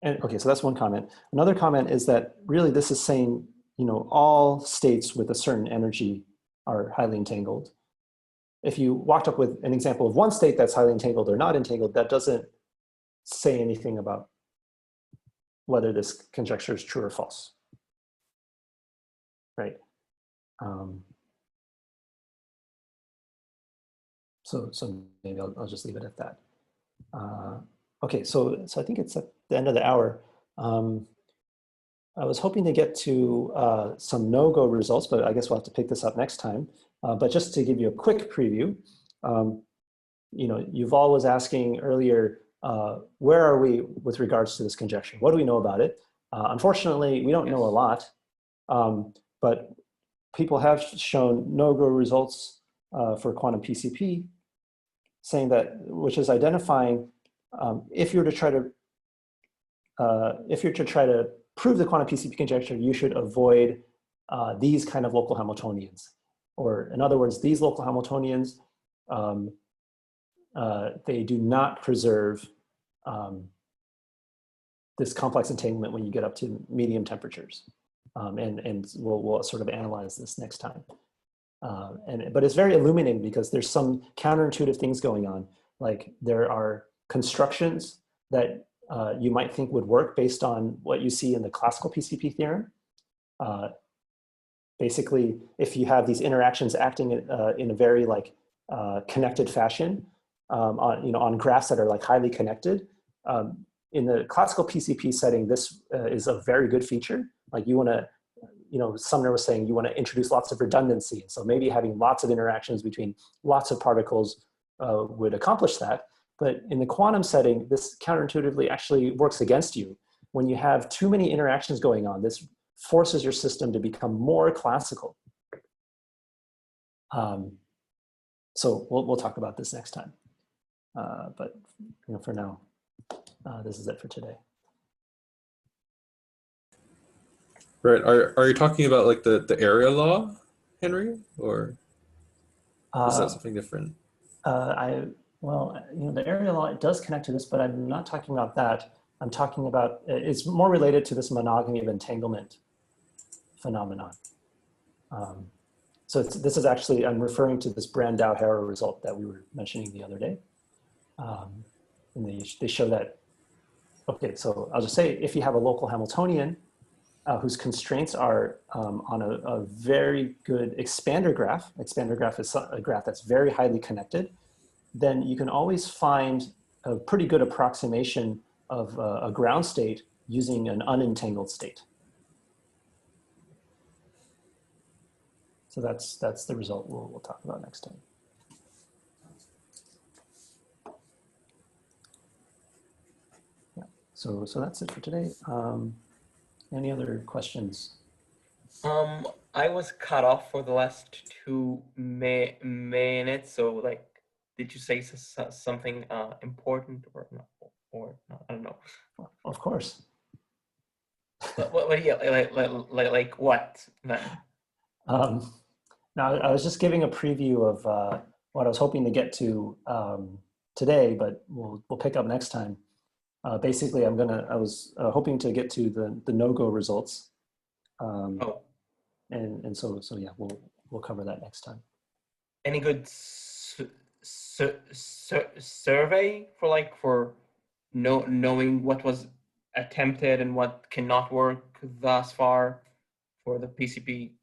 okay, so that's one comment. Another comment is that really this is saying, all states with a certain energy are highly entangled. if you walked up with an example of one state that's highly entangled or not entangled, that doesn't say anything about whether this conjecture is true or false, right? So maybe I'll just leave it at that. Okay, so I think it's at the end of the hour. I was hoping to get to some no-go results, but I guess we'll have to pick this up next time. But just to give you a quick preview, you know, Yuval was asking earlier, where are we with regards to this conjecture? What do we know about it? Unfortunately, we don't know a lot, but people have shown no-go results for quantum PCP, saying that, which is identifying if you're to try to prove the quantum PCP conjecture, you should avoid these kind of local Hamiltonians, or in other words, these local Hamiltonians, they do not preserve this complex entanglement when you get up to medium temperatures. And we'll sort of analyze this next time. But it's very illuminating because there's some counterintuitive things going on. Like there are constructions that you might think would work based on what you see in the classical PCP theorem. Basically, if you have these interactions acting in a very like connected fashion on graphs that are like highly connected, in the classical PCP setting, this is a very good feature. Like you want to, Sumner was saying you want to introduce lots of redundancy. So maybe having lots of interactions between lots of particles would accomplish that. But in the quantum setting, this counterintuitively actually works against you. When you have too many interactions going on, this forces your system to become more classical. So we'll talk about this next time. But for now, this is it for today. Right. Are you talking about like the area law, Henry, or is that something different? Well, the area law, it does connect to this, but I'm not talking about that. I'm talking about, it's more related to this monogamy of entanglement phenomenon. So this is actually, I'm referring to this Brandau-Harrow result that we were mentioning the other day. And they show that, okay, so I'll just say if you have a local Hamiltonian whose constraints are on a very good expander graph is a graph that's very highly connected, then you can always find a pretty good approximation of a ground state using an unentangled state. So that's the result we'll talk about next time. Yeah. So that's it for today. Any other questions? I was cut off for the last 2 minutes. So like, did you say something important or not? Or not? I don't know. Well, of course. But yeah, like what then? Now, I was just giving a preview of what I was hoping to get to today, but we'll pick up next time. Basically, I was hoping to get to the no-go results. And so yeah, we'll cover that next time. Any good survey for knowing what was attempted and what cannot work thus far for the PCP?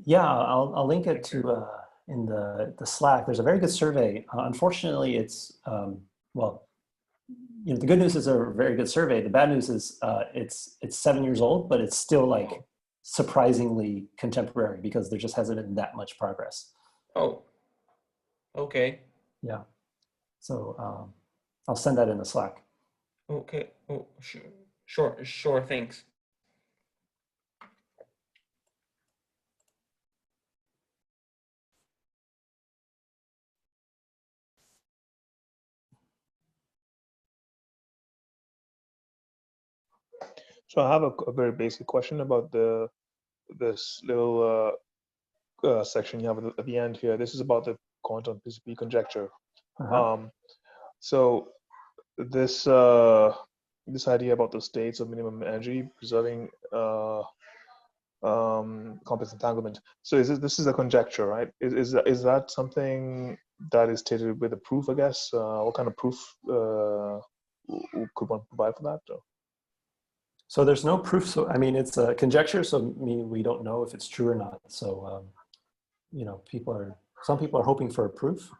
Yeah, I'll link it to in the Slack. There's a very good survey. Unfortunately, it's well, the good news is a very good survey. The bad news is it's 7 years old, but it's still like surprisingly contemporary because there just hasn't been that much progress. Oh, okay. Yeah. So I'll send that in the Slack. Okay. Oh, sure. Thanks. So I have a very basic question about this little section you have at the end here. This is about the quantum PCP conjecture. So this idea about the states of minimum energy preserving complex entanglement. So this is a conjecture, right? Is that something that is stated with a proof, I guess? What kind of proof could one provide for that? Or? So there's no proof. So I mean, it's a conjecture. So I mean, we don't know if it's true or not. So you know, some people are hoping for a proof.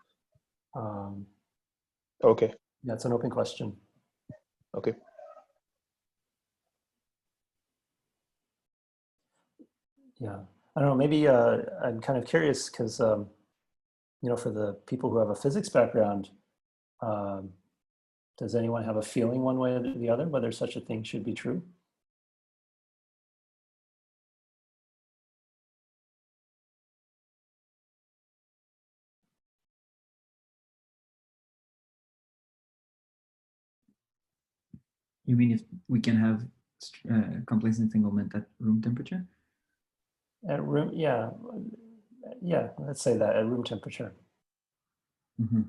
Okay. Yeah, it's an open question. Okay. Yeah, I don't know. Maybe I'm kind of curious because you know, for the people who have a physics background, does anyone have a feeling one way or the other whether such a thing should be true? You mean if we can have complex entanglement at room temperature? At room, yeah, yeah. Let's say that at room temperature. Mm-hmm.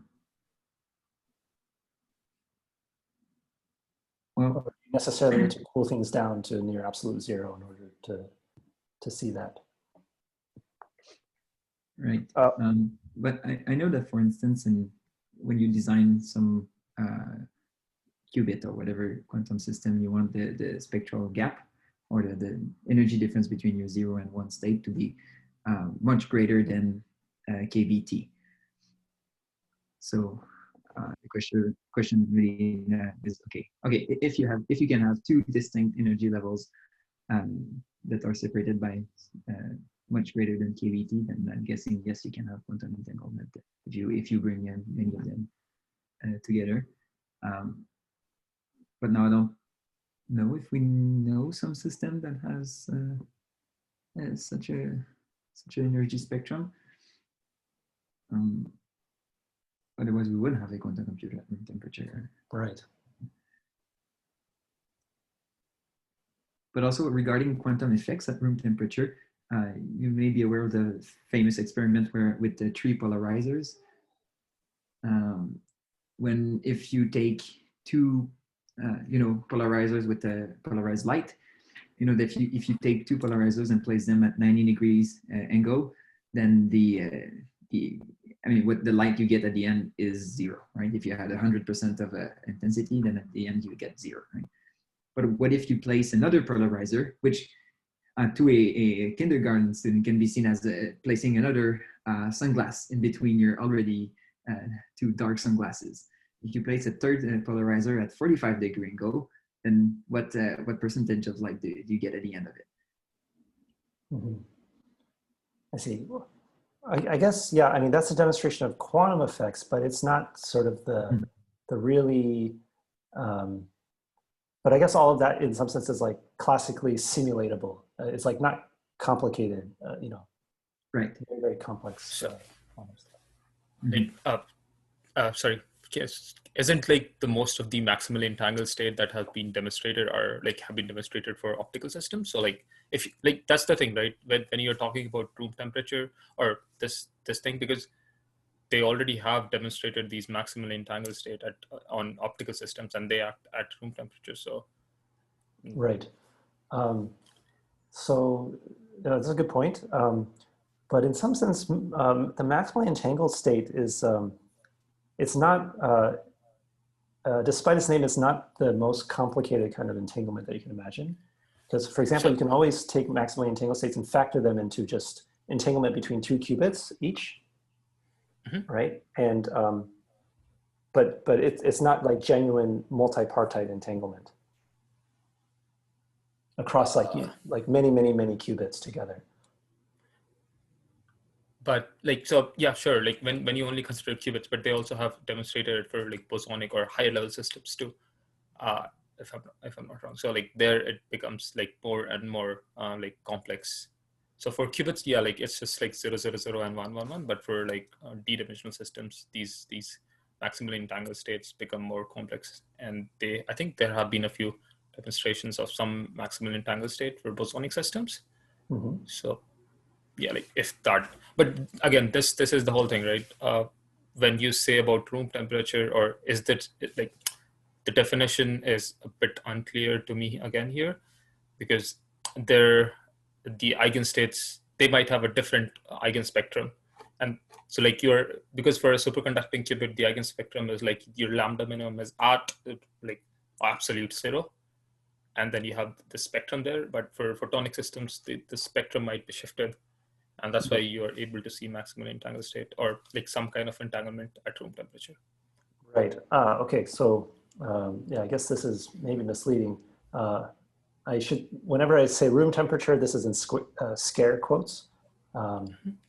Well, or you necessarily need to cool things down to near absolute zero in order to see that. Right. But I know that, for instance, when you design some qubit or whatever quantum system, you want the spectral gap or the energy difference between your 0 and 1 state to be much greater than kBt. So the question really is, okay, if you can have two distinct energy levels that are separated by much greater than kBt, then I'm guessing yes, you can have quantum entanglement if you bring in many of them together. But now I don't know if we know some system that has such an energy spectrum. Otherwise, we wouldn't have a quantum computer at room temperature. Right. But also regarding quantum effects at room temperature, you may be aware of the famous experiment with the 3 polarizers. If you take two polarizers with a polarized light, you know that if you take 2 polarizers and place them at 90 degrees angle, then what the light you get at the end is 0, right? If you had 100% of intensity, then at the end you get 0, right? But what if you place another polarizer, which to a kindergarten student can be seen as placing another sunglass in between your already 2 dark sunglasses? If you place a third polarizer at 45-degree angle, then what percentage of light do you get at the end of it? Mm-hmm. I see. I guess, yeah, I mean, that's a demonstration of quantum effects, but it's not sort of the really, but I guess all of that in some sense is like classically simulatable. It's like not complicated, you know. Right. Very, very complex. Like, sorry, isn't like the most of the maximally entangled state that have been demonstrated are like have been demonstrated for optical systems? So like if like that's the thing, right? When you're talking about room temperature or this thing, because they already have demonstrated these maximally entangled state on optical systems, and they act at room temperature. So right. So that's a good point. But in some sense, the maximally entangled state is it's not, despite its name, it's not the most complicated kind of entanglement that you can imagine. Because, for example, you can always take maximally entangled states and factor them into just entanglement between 2 qubits each, right? And but it's not like genuine multipartite entanglement across like many qubits together. But like, so yeah, sure. Like when you only consider qubits, but they also have demonstrated it for like bosonic or higher level systems too, if I'm not wrong. So like there it becomes like more and more like complex. So for qubits, yeah, like it's just like 0, 0, 0 and 1, 1, 1. But for like d-dimensional systems, these maximally entangled states become more complex. And I think there have been a few demonstrations of some maximally entangled state for bosonic systems. Mm-hmm. So yeah, like if that, but again, this is the whole thing, right? When you say about room temperature, or is that like the definition is a bit unclear to me again here, because there the eigenstates, they might have a different eigenspectrum. And so like because for a superconducting qubit, the eigenspectrum is like your lambda minimum is at like absolute 0. And then you have the spectrum there. But for photonic systems, the spectrum might be shifted. And that's why you are able to see maximal entangled state or like some kind of entanglement at room temperature. Right. Okay. So yeah, I guess this is maybe misleading. I should, whenever I say room temperature, this is in scare quotes.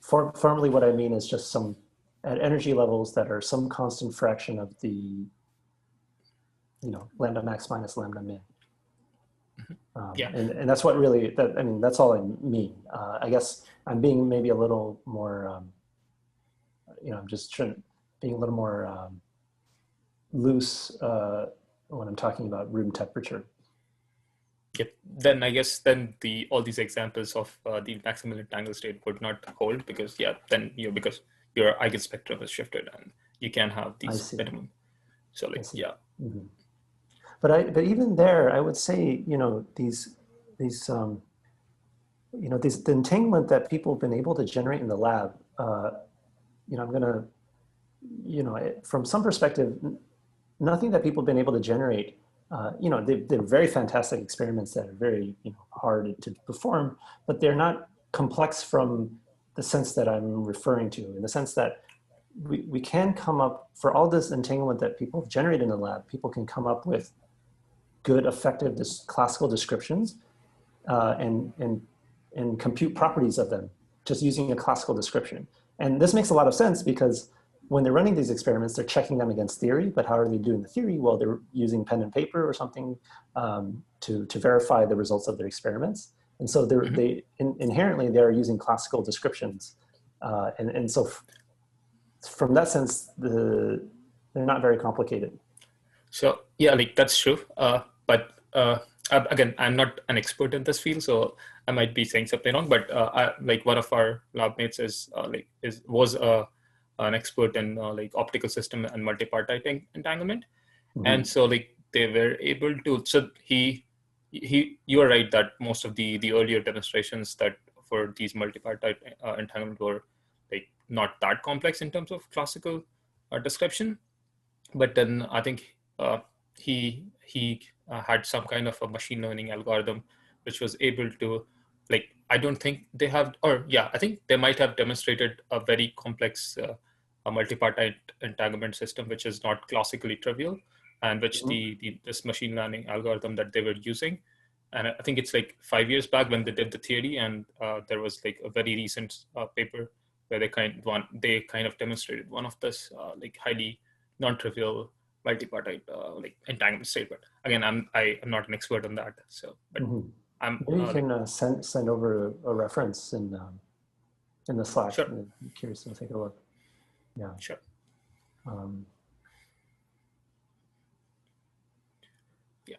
Formally, what I mean is just some at energy levels that are some constant fraction of the, lambda max minus lambda min. Yeah. And that's what really, I mean, that's all I mean. I guess I'm being maybe a little more, I'm just being a little more loose when I'm talking about room temperature. Yep. Then I guess all these examples of the maximal entangled state would not hold because because your eigenspectrum is shifted and you can have these minimum. So like Mm-hmm. But even there, I would say the entanglement that people have been able to generate in the lab. I'm gonna from some perspective, nothing that people have been able to generate. They're very fantastic experiments that are very hard to perform, but they're not complex from the sense that I'm referring to, in the sense that we can come up, for all this entanglement that people have generated in the lab, people can come up with good, effective classical descriptions and compute properties of them just using a classical description. And this makes a lot of sense because when they're running these experiments, they're checking them against theory, but how are they doing the theory? Well, they're using pen and paper or something to verify the results of their experiments. And so inherently they're using classical descriptions. And so from that sense, they're not very complicated. So yeah, like that's true. But again, I'm not an expert in this field, so I might be saying something wrong. But like one of our lab mates was an expert in like optical system and multipartite entanglement, and so like they were able to. So you are right that most of the earlier demonstrations that for these multipartite entanglement were like not that complex in terms of classical description, but then I think he had some kind of a machine learning algorithm which was able to, like, I don't think they have, or yeah, I think they might have demonstrated a very complex a multipartite entanglement system which is not classically trivial, and which this machine learning algorithm that they were using, and I think it's like 5 years back when they did the theory, and there was like a very recent paper where they kind of demonstrated one of this like highly non-trivial multipartite like entanglement state. But again, I'm not an expert on that. So, but maybe you can send over a reference in the Slack. Sure. I'm curious to take a look. Yeah. Sure. Yeah.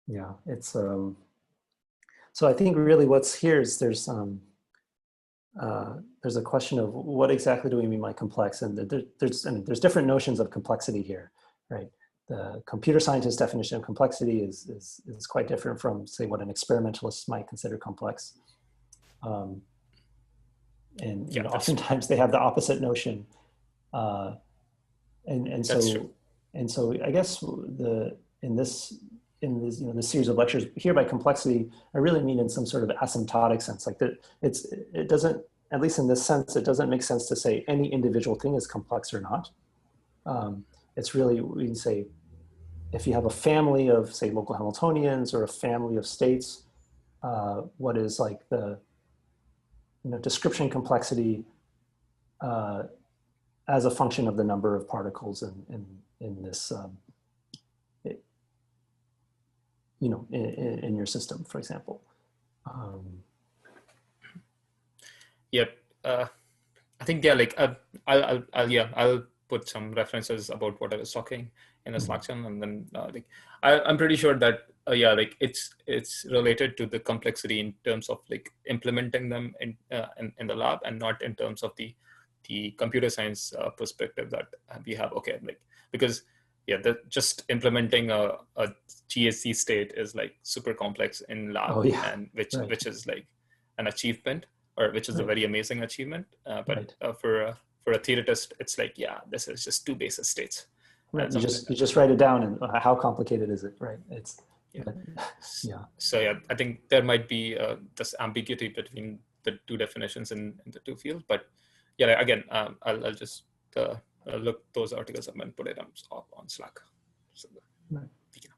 Yeah, it's so I think really what's here is there's a question of what exactly do we mean by complex, and there's different notions of complexity here, right? The computer scientist definition of complexity is quite different from, say, what an experimentalist might consider complex, and oftentimes they have the opposite notion, and so I guess in this this series of lectures here by complexity, I really mean in some sort of asymptotic sense, like that it doesn't, at least in this sense, it doesn't make sense to say any individual thing is complex or not. It's really, we can say, if you have a family of, say, local Hamiltonians or a family of states, what is like the description complexity as a function of the number of particles in this in your system, for example. Yep. I think, yeah, like I'll put some references about what I was talking in the Slack channel, and then like I'm pretty sure that like it's related to the complexity in terms of like implementing them in the lab, and not in terms of the computer science perspective that we have. Okay, like because yeah, just implementing a GAC state is like super complex in lab, Oh, yeah. and which Right. is like an achievement, or which is a Right. very amazing achievement. But Right. For a theoretist, it's like, yeah, this is just two basis states. Right. You just write it down, and how complicated is it? Right. It's yeah. but, yeah. So yeah, I think there might be this ambiguity between the two definitions in the two fields. But yeah, again, I'll just look those articles up and put it on Slack. So, right.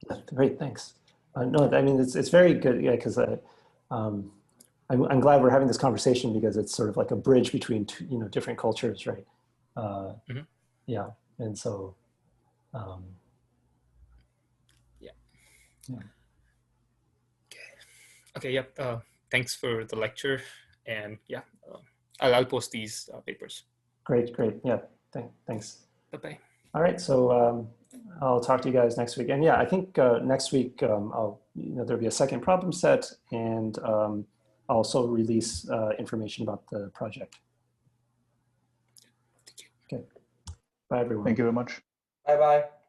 Yeah, great, thanks. No, I mean it's very good, yeah, because I'm glad we're having this conversation, because it's sort of like a bridge between two, different cultures, right? Yeah, and so yeah. Yeah. Okay. Yep. Thanks for the lecture, and yeah, I'll post these papers. Great. Yeah. Thanks. Bye-bye. All right. So I'll talk to you guys next week. And yeah, I think next week there'll be a second problem set, and I'll also release information about the project. Thank you. Okay. Bye, everyone. Thank you very much. Bye-bye.